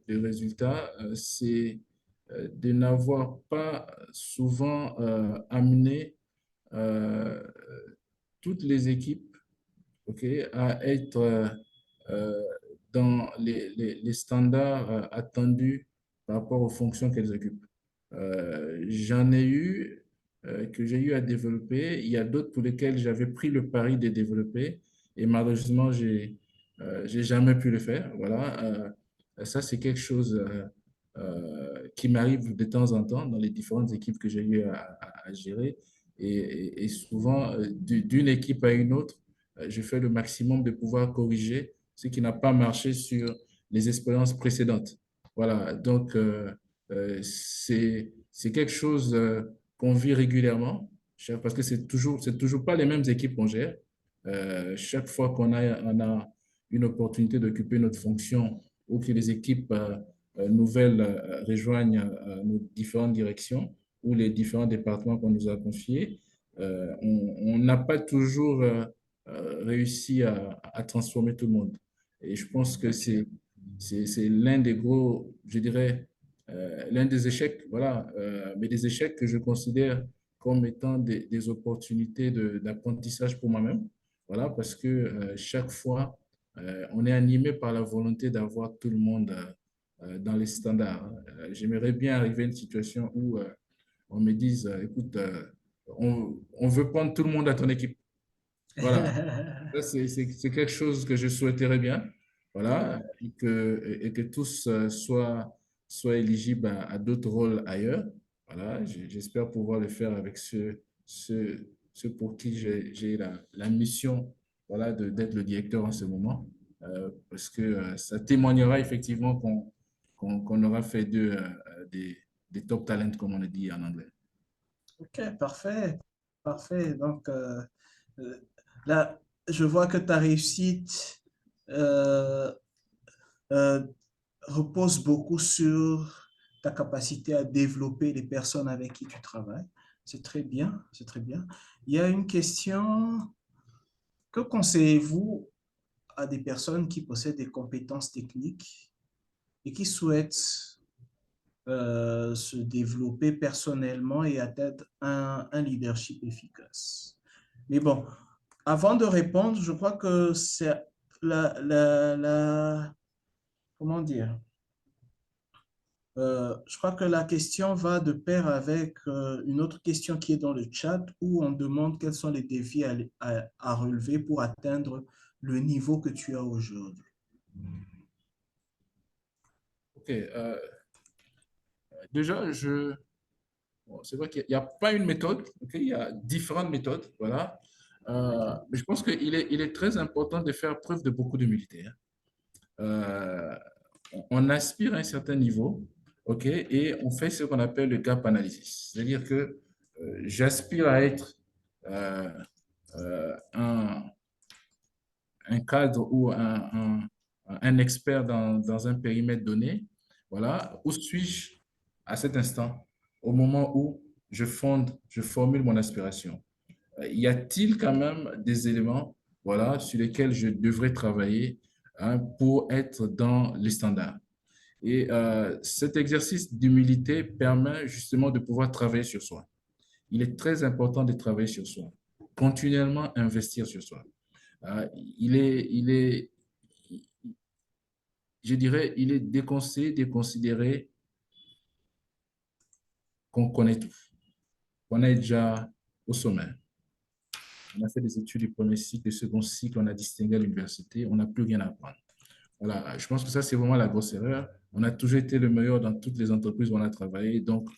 résultats, c'est de n'avoir pas souvent amené euh, toutes les équipes ok, à être euh, dans les standards attendus par rapport aux fonctions qu'elles occupent. J'en ai eu que j'ai eu à développer. Il y a d'autres pour lesquels j'avais pris le pari de développer et malheureusement, j'ai jamais pu le faire. Voilà. Ça, c'est quelque chose qui m'arrive de temps en temps dans les différentes équipes que j'ai eu à gérer. Et souvent, d'une équipe à une autre, je fais le maximum de pouvoir corriger ce qui n'a pas marché sur les expériences précédentes. Voilà, donc c'est quelque chose qu'on vit régulièrement parce que c'est toujours pas les mêmes équipes qu'on gère. Chaque fois on a une opportunité d'occuper notre fonction ou que les équipes nouvelles rejoignent nos différentes directions ou les différents départements qu'on nous a confiés, on n'a pas toujours réussi à transformer tout le monde. Et je pense que c'est l'un des gros, je dirais, l'un des échecs, voilà, mais des échecs que je considère comme étant des opportunités d'apprentissage pour moi-même, voilà, parce que chaque fois, on est animé par la volonté d'avoir tout le monde dans les standards. J'aimerais bien arriver à une situation où on me dise, écoute, on veut prendre tout le monde à ton équipe. Voilà, ça, c'est quelque chose que je souhaiterais bien, voilà, et que tous soient éligibles à d'autres rôles ailleurs. Voilà, j'espère pouvoir le faire avec ceux pour qui j'ai la mission voilà, d'être le directeur en ce moment, parce que ça témoignera effectivement qu'on aura fait des top talents, comme on le dit en anglais. Ok, parfait. Parfait. Donc, euh, là, je vois que ta réussite euh, euh, repose beaucoup sur ta capacité à développer les personnes avec qui tu travailles. C'est très bien, c'est très bien. Il y a une question. Que conseillez-vous à des personnes qui possèdent des compétences techniques et qui souhaitent se développer personnellement et atteindre un leadership efficace? Mais bon, avant de répondre, je crois que c'est comment dire? Je crois que la question va de pair avec une autre question qui est dans le chat où on demande quels sont les défis à relever pour atteindre le niveau que tu as aujourd'hui. OK. Déjà, bon, c'est vrai qu'il n'y a pas une méthode, ok. Il y a différentes méthodes, voilà. OK. Mais je pense qu'il est très important de faire preuve de beaucoup d'humilité, hein. Euh, on aspire à un certain niveau, ok, et on fait ce qu'on appelle le gap analysis. C'est-à-dire que j'aspire à être euh, un cadre ou un expert dans un périmètre donné. Voilà, où suis-je à cet instant, au moment où je formule mon aspiration? Y a-t-il quand même des éléments, voilà, sur lesquels je devrais travailler, hein, pour être dans les standards? Et cet exercice d'humilité permet justement de pouvoir travailler sur soi. Il est très important de travailler sur soi, continuellement investir sur soi. Il est, je dirais, il est déconseillé de considérer qu'on connaît tout, qu'on est déjà au sommet. On a fait des études du premier cycle, du second cycle, on a distingué à l'université, on n'a plus rien à apprendre. Voilà, je pense que ça, c'est vraiment la grosse erreur. On a toujours été le meilleur dans toutes les entreprises où on a travaillé, donc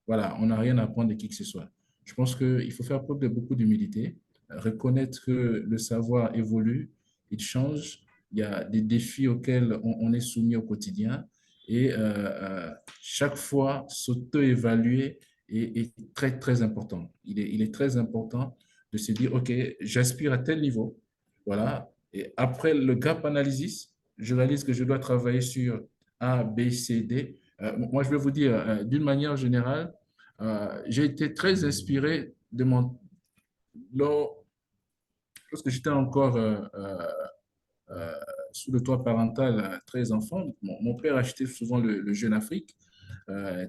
voilà, on n'a rien à apprendre de qui que ce soit. Je pense qu'il faut faire preuve de beaucoup d'humilité, reconnaître que le savoir évolue, il change, il y a des défis auxquels on est soumis au quotidien et chaque fois, s'auto-évaluer est très, très important. Il est très important de se dire, OK, j'aspire à tel niveau, voilà, et après le gap analysis, je réalise que je dois travailler sur A, B, C, D. Moi, je vais vous dire, d'une manière générale, j'ai été très inspiré de lors- lorsque j'étais encore euh, sous le toit parental, 13 enfants. Mon père achetait souvent le Jeune Afrique.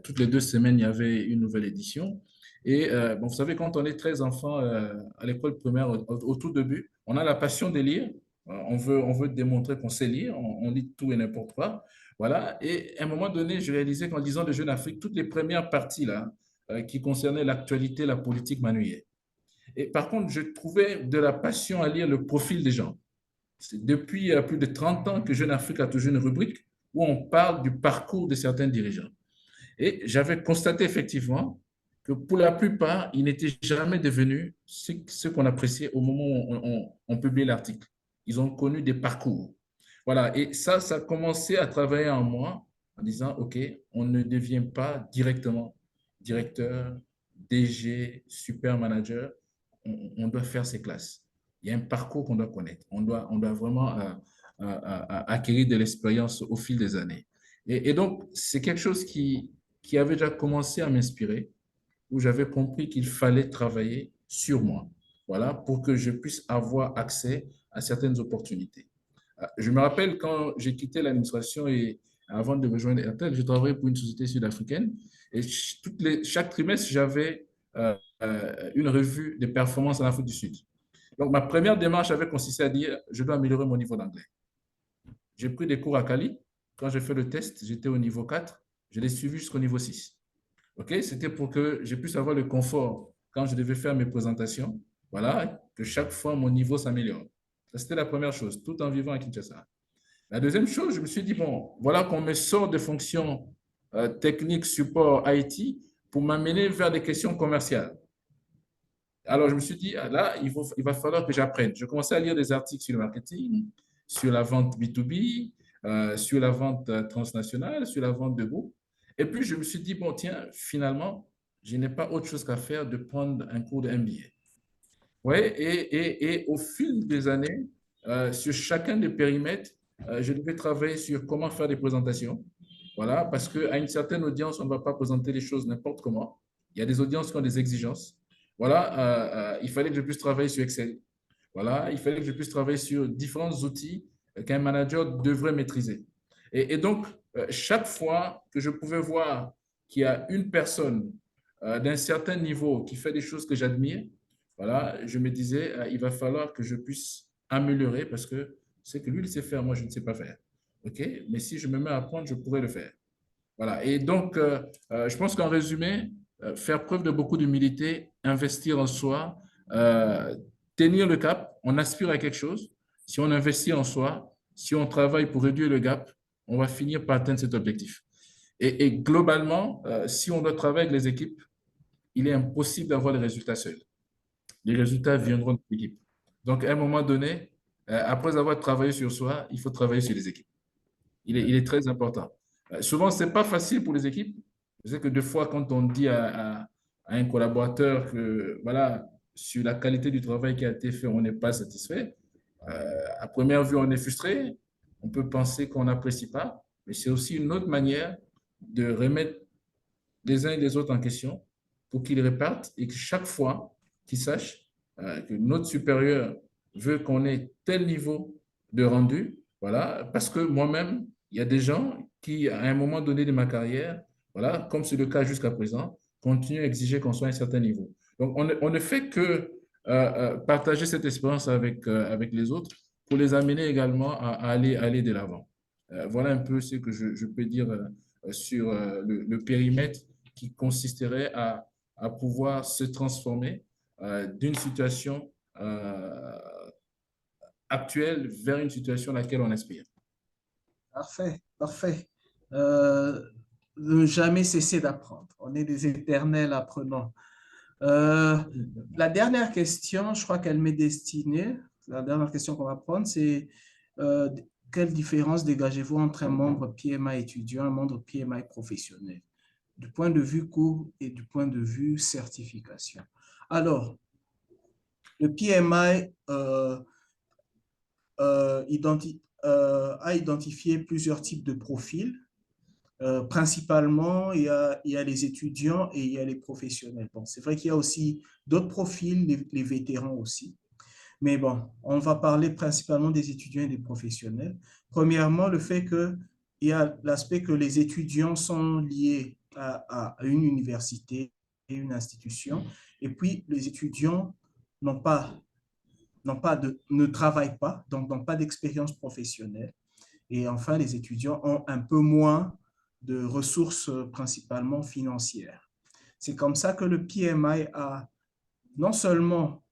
Toutes les 2 semaines, il y avait une nouvelle édition. Et bon, vous savez, quand on est 13 enfants à l'école primaire, au tout début, on a la passion de lire. On veut démontrer qu'on sait lire. On lit tout et n'importe quoi. Voilà. Et à un moment donné, je réalisais qu'en lisant le Jeune Afrique, toutes les premières parties là, qui concernaient l'actualité, la politique m'ennuyaient. Et par contre, je trouvais de la passion à lire le profil des gens. C'est depuis plus de 30 ans que Jeune Afrique a toujours une rubrique où on parle du parcours de certains dirigeants. Et j'avais constaté effectivement que pour la plupart, ils n'étaient jamais devenus ce qu'on appréciait au moment où on publiait l'article. Ils ont connu des parcours. Voilà, et ça a commencé à travailler en moi en disant, OK, on ne devient pas directement directeur, DG, super manager, on doit faire ses classes. Il y a un parcours qu'on doit connaître. On doit vraiment acquérir de l'expérience au fil des années. Et donc, c'est quelque chose qui avait déjà commencé à m'inspirer, où j'avais compris qu'il fallait travailler sur moi, voilà, pour que je puisse avoir accès à certaines opportunités. Je me rappelle quand j'ai quitté l'administration et avant de rejoindre Airtel, je travaillais pour une société sud-africaine et chaque trimestre, j'avais une revue de performance en Afrique du Sud. Donc, ma première démarche avait consisté à dire, je dois améliorer mon niveau d'anglais. J'ai pris des cours à Cali. Quand j'ai fait le test, j'étais au niveau 4. Je l'ai suivi jusqu'au niveau 6. OK? C'était pour que je puisse avoir le confort quand je devais faire mes présentations. Voilà, que chaque fois, mon niveau s'améliore. Ça, c'était la première chose, tout en vivant à Kinshasa. La deuxième chose, je me suis dit, bon, voilà qu'on me sort de fonctions techniques, support, IT, pour m'amener vers des questions commerciales. Alors, je me suis dit, ah, là, il va falloir que j'apprenne. Je commençais à lire des articles sur le marketing, sur la vente B2B, sur la vente transnationale, sur la vente de groupe. Et puis, je me suis dit, bon, tiens, finalement, je n'ai pas autre chose qu'à faire de prendre un cours de MBA. Ouais, et au fil des années, sur chacun des périmètres, je devais travailler sur comment faire des présentations. Voilà, parce qu'à une certaine audience, on ne va pas présenter les choses n'importe comment. Il y a des audiences qui ont des exigences. Voilà, il fallait que je puisse travailler sur Excel. Voilà, il fallait que je puisse travailler sur différents outils qu'un manager devrait maîtriser. Et donc, chaque fois que je pouvais voir qu'il y a une personne d'un certain niveau qui fait des choses que j'admire, voilà, je me disais, il va falloir que je puisse améliorer parce que c'est que lui, il sait faire, moi, je ne sais pas faire. OK? Mais si je me mets à apprendre, je pourrais le faire. Voilà. Et donc, je pense qu'en résumé, faire preuve de beaucoup d'humilité, investir en soi, euh, tenir le cap, on aspire à quelque chose. Si on investit en soi, si on travaille pour réduire le gap, on va finir par atteindre cet objectif. Et globalement, si on doit travailler avec les équipes, il est impossible d'avoir les résultats seuls. Les résultats viendront de l'équipe. Donc, à un moment donné, après avoir travaillé sur soi, il faut travailler sur les équipes. Il est très important. Souvent, ce n'est pas facile pour les équipes. Je sais que des fois, quand on dit à un collaborateur que, voilà, sur la qualité du travail qui a été fait, on n'est pas satisfait, à première vue, on est frustré. On peut penser qu'on n'apprécie pas, mais c'est aussi une autre manière de remettre les uns et les autres en question pour qu'ils repartent et que chaque fois, qu'ils sachent que notre supérieur veut qu'on ait tel niveau de rendu, voilà, parce que moi-même, il y a des gens qui, à un moment donné de ma carrière, voilà, comme c'est le cas jusqu'à présent, continuent à exiger qu'on soit à un certain niveau. Donc, on ne fait que partager cette expérience avec les autres pour les amener également à aller de l'avant. Voilà un peu ce que je peux dire sur le périmètre qui consisterait à pouvoir se transformer d'une situation actuelle vers une situation à laquelle on aspire. Parfait, parfait. Euh, ne jamais cesser d'apprendre. On est des éternels apprenants. Euh, la dernière question, je crois qu'elle m'est destinée. La dernière question qu'on va prendre, c'est euh, quelle différence dégagez-vous entre un membre PMI étudiant et un membre PMI professionnel, du point de vue cours et du point de vue certification? Alors, le PMI a identifié plusieurs types de profils. Principalement, il y a les étudiants et il y a les professionnels. Bon, c'est vrai qu'il y a aussi d'autres profils, les vétérans aussi. Mais bon, on va parler principalement des étudiants et des professionnels. Premièrement, le fait qu'il y a l'aspect que les étudiants sont liés à une université et une institution. Et puis, les étudiants n'ont pas, ne travaillent pas, donc n'ont pas d'expérience professionnelle. Et enfin, les étudiants ont un peu moins de ressources principalement financières. C'est comme ça que le PMI a non seulement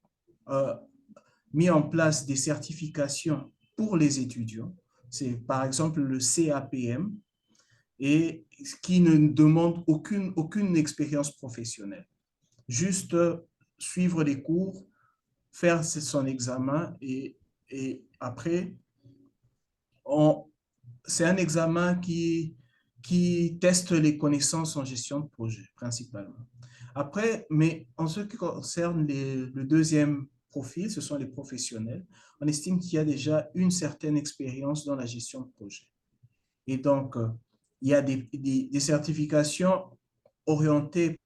euh, mis en place des certifications pour les étudiants, c'est par exemple le CAPM, et qui ne demande aucune expérience professionnelle. Juste suivre les cours, faire son examen et après, on, c'est un examen qui teste les connaissances en gestion de projet, principalement. Après, mais en ce qui concerne le deuxième profil, ce sont les professionnels, on estime qu'il y a déjà une certaine expérience dans la gestion de projet. Et donc, il y a des certifications orientées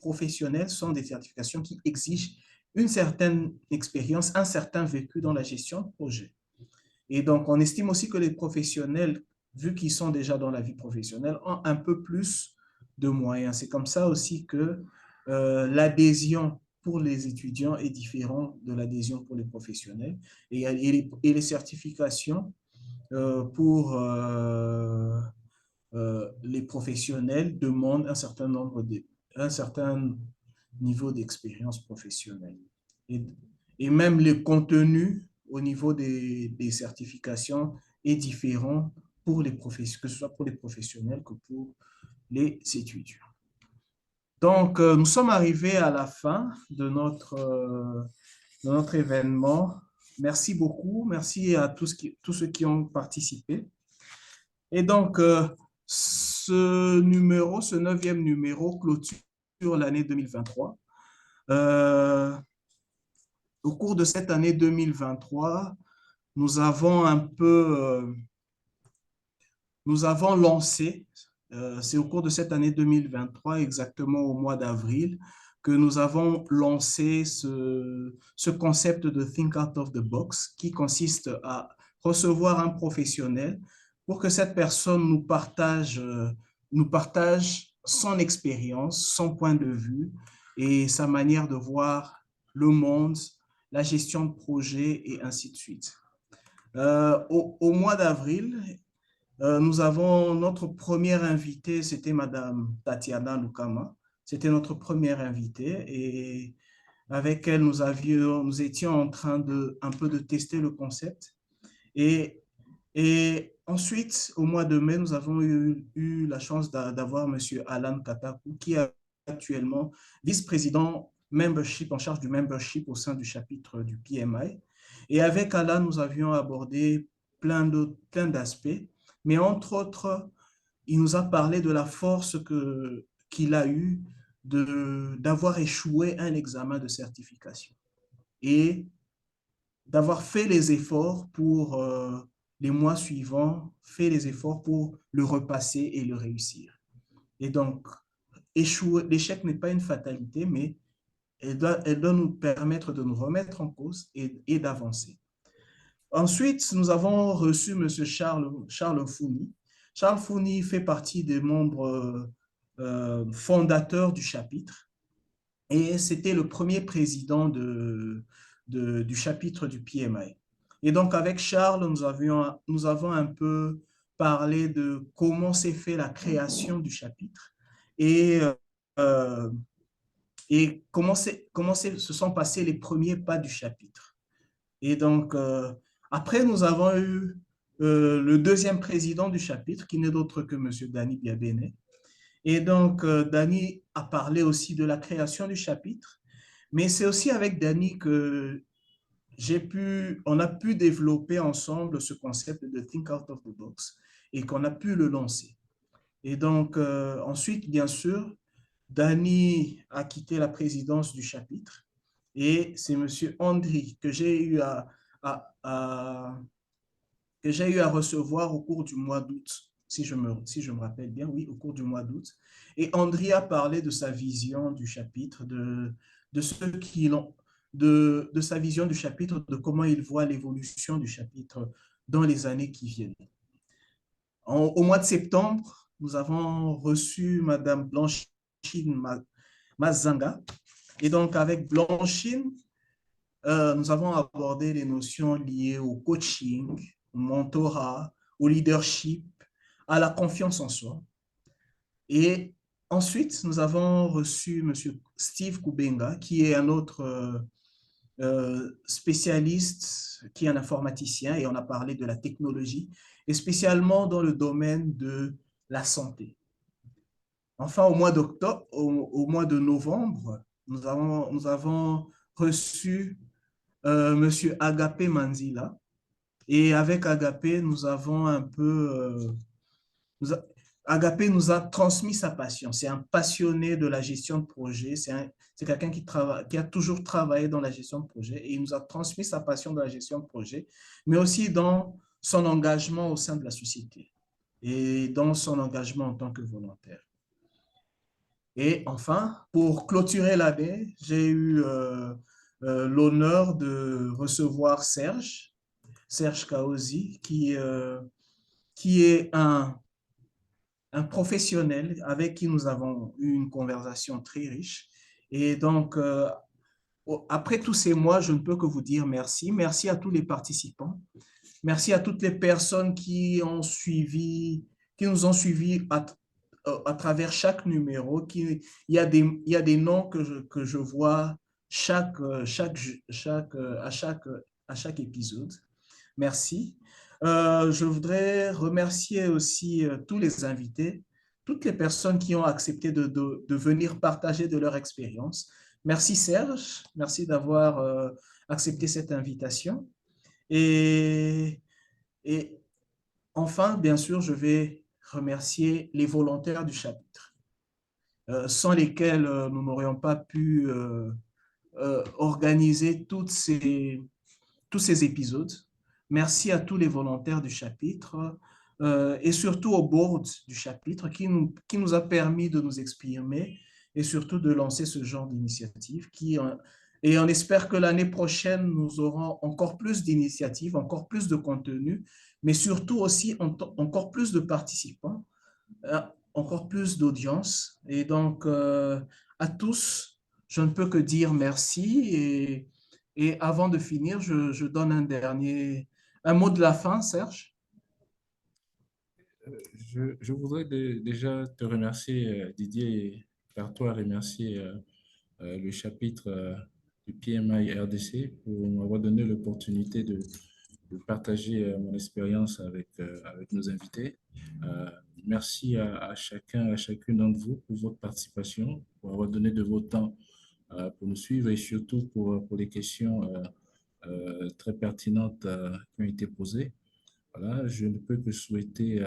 professionnelles, sont des certifications qui exigent une certaine expérience, un certain vécu dans la gestion de projet. Et donc, on estime aussi que les professionnels, vu qu'ils sont déjà dans la vie professionnelle, ont un peu plus de moyens. C'est comme ça aussi que l'adhésion pour les étudiants est différente de l'adhésion pour les professionnels. Et les certifications pour les professionnels demandent un certain niveau d'expérience professionnelle. Et, et même le contenu au niveau des certifications est différent pour les que ce soit pour les professionnels que pour les étudiants. Donc, nous sommes arrivés à la fin de notre événement. Merci beaucoup. Merci à tous ceux qui ont participé. Et donc, ce neuvième numéro clôture l'année 2023. Au cours de cette année 2023, nous avons nous avons lancé, c'est au cours de cette année 2023, exactement au mois d'avril, que nous avons lancé ce concept de Think Out of the Box qui consiste à recevoir un professionnel pour que cette personne nous partage son expérience, son point de vue et sa manière de voir le monde, la gestion de projet et ainsi de suite. Au mois d'avril, nous avons notre première invitée, c'était Madame Tatiana Lukama. C'était notre première invitée et avec elle, nous étions en train un peu de tester le concept. Et, et ensuite, au mois de mai, nous avons eu la chance d'avoir Monsieur Alan Katakou, qui est actuellement vice-président membership en charge du membership au sein du chapitre du PMI. Et avec Alan, nous avions abordé plein d'aspects, mais entre autres, il nous a parlé de la force qu'il a eue d'avoir échoué un examen de certification et d'avoir fait les efforts pour les mois suivants, fait les efforts pour le repasser et le réussir. Et donc, l'échec n'est pas une fatalité, mais elle doit nous permettre de nous remettre en cause et d'avancer. Ensuite, nous avons reçu M. Charles Founi. Charles Founi fait partie des membres fondateurs du chapitre et c'était le premier président du chapitre du PMI. Et donc, avec Charles, nous avons un peu parlé de comment s'est fait la création du chapitre et, euh, et comment se sont passés les premiers pas du chapitre. Et donc, après, nous avons eu le deuxième président du chapitre, qui n'est d'autre que M. Dani Biabene. Et donc, Dani a parlé aussi de la création du chapitre, mais c'est aussi avec Dani que on a pu développer ensemble ce concept de Think Out of the Box et qu'on a pu le lancer. Et donc, ensuite, bien sûr, Dani a quitté la présidence du chapitre et c'est M. Andri que j'ai eu que j'ai eu à recevoir au cours du mois d'août, si je me rappelle bien, oui, au cours du mois d'août. Et André a parlé de sa vision du chapitre, de ceux qui l'ont, de sa vision du chapitre, de comment il voit l'évolution du chapitre dans les années qui viennent. Au mois de septembre, nous avons reçu Madame Blanchine Mazanga. Et donc, avec Blanchine, nous avons abordé les notions liées au coaching, au mentorat, au leadership, à la confiance en soi. Et ensuite, nous avons reçu M. Steve Kubenga, qui est un autre spécialiste, qui est un informaticien, et on a parlé de la technologie, et spécialement dans le domaine de la santé. Enfin, au mois d'octobre, au mois de novembre, nous avons reçu Monsieur Agapé Manzila. Et avec Agapé, nous avons un peu... Agapé nous a transmis sa passion. C'est un passionné de la gestion de projet. C'est quelqu'un qui a toujours travaillé dans la gestion de projet et il nous a transmis sa passion de la gestion de projet, mais aussi dans son engagement au sein de la société et dans son engagement en tant que volontaire. Et enfin, pour clôturer l'année, j'ai eu l'honneur de recevoir Serge Kaozi, qui est un professionnel avec qui nous avons eu une conversation très riche. Et donc, après tous ces mois, je ne peux que vous dire merci. Merci à tous les participants. Merci à toutes les personnes qui nous ont suivis à travers chaque numéro. Il y a des noms que je vois à chaque épisode. Merci. Je voudrais remercier aussi tous les invités toutes les personnes qui ont accepté de venir partager de leur expérience. Merci Serge, merci d'avoir accepté cette invitation. Et, et enfin, bien sûr, je vais remercier les volontaires du chapitre, sans lesquels nous n'aurions pas pu organiser tous ces épisodes. Merci à tous les volontaires du chapitre et surtout au board du chapitre qui nous a permis de nous exprimer et surtout de lancer ce genre d'initiative et on espère que l'année prochaine, nous aurons encore plus d'initiatives, encore plus de contenu, mais surtout aussi encore plus de participants, euh, encore plus d'audience. Et donc, à tous, je ne peux que dire merci. Et avant de finir, je donne un mot de la fin, Serge. Je voudrais déjà te remercier, Didier, et par toi remercier le chapitre du PMI RDC pour m'avoir donné l'opportunité de partager mon expérience avec nos invités. Euh, Merci à chacun, à chacune d'entre vous pour votre participation, pour avoir donné de votre temps pour nous suivre et surtout pour les questions très pertinentes qui ont été posées. Voilà, je ne peux que souhaiter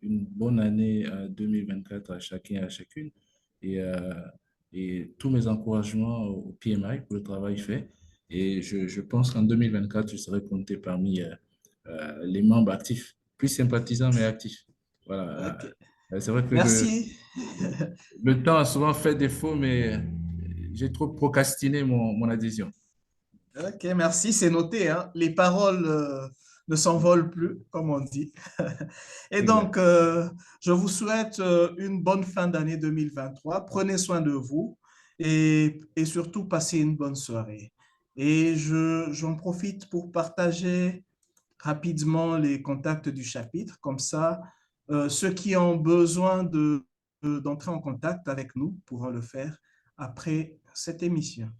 une bonne année 2024 à chacun et à chacune et, euh, et tous mes encouragements au PMI pour le travail fait. Et je pense qu'en 2024, je serai compté parmi les membres actifs, plus sympathisants mais actifs. Voilà. OK. C'est vrai que Merci. le temps a souvent fait défaut, mais j'ai trop procrastiné mon adhésion. OK, merci, c'est noté, hein. Les paroles ne s'envolent plus, comme on dit. Et Exact. donc, je vous souhaite une bonne fin d'année 2023. Prenez soin de vous et surtout passez une bonne soirée. Et j'en profite pour partager rapidement les contacts du chapitre. Comme ça, ceux qui ont besoin d'entrer en contact avec nous pourront le faire après cette émission.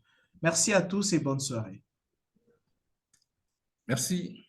Merci à tous et bonne soirée. Merci.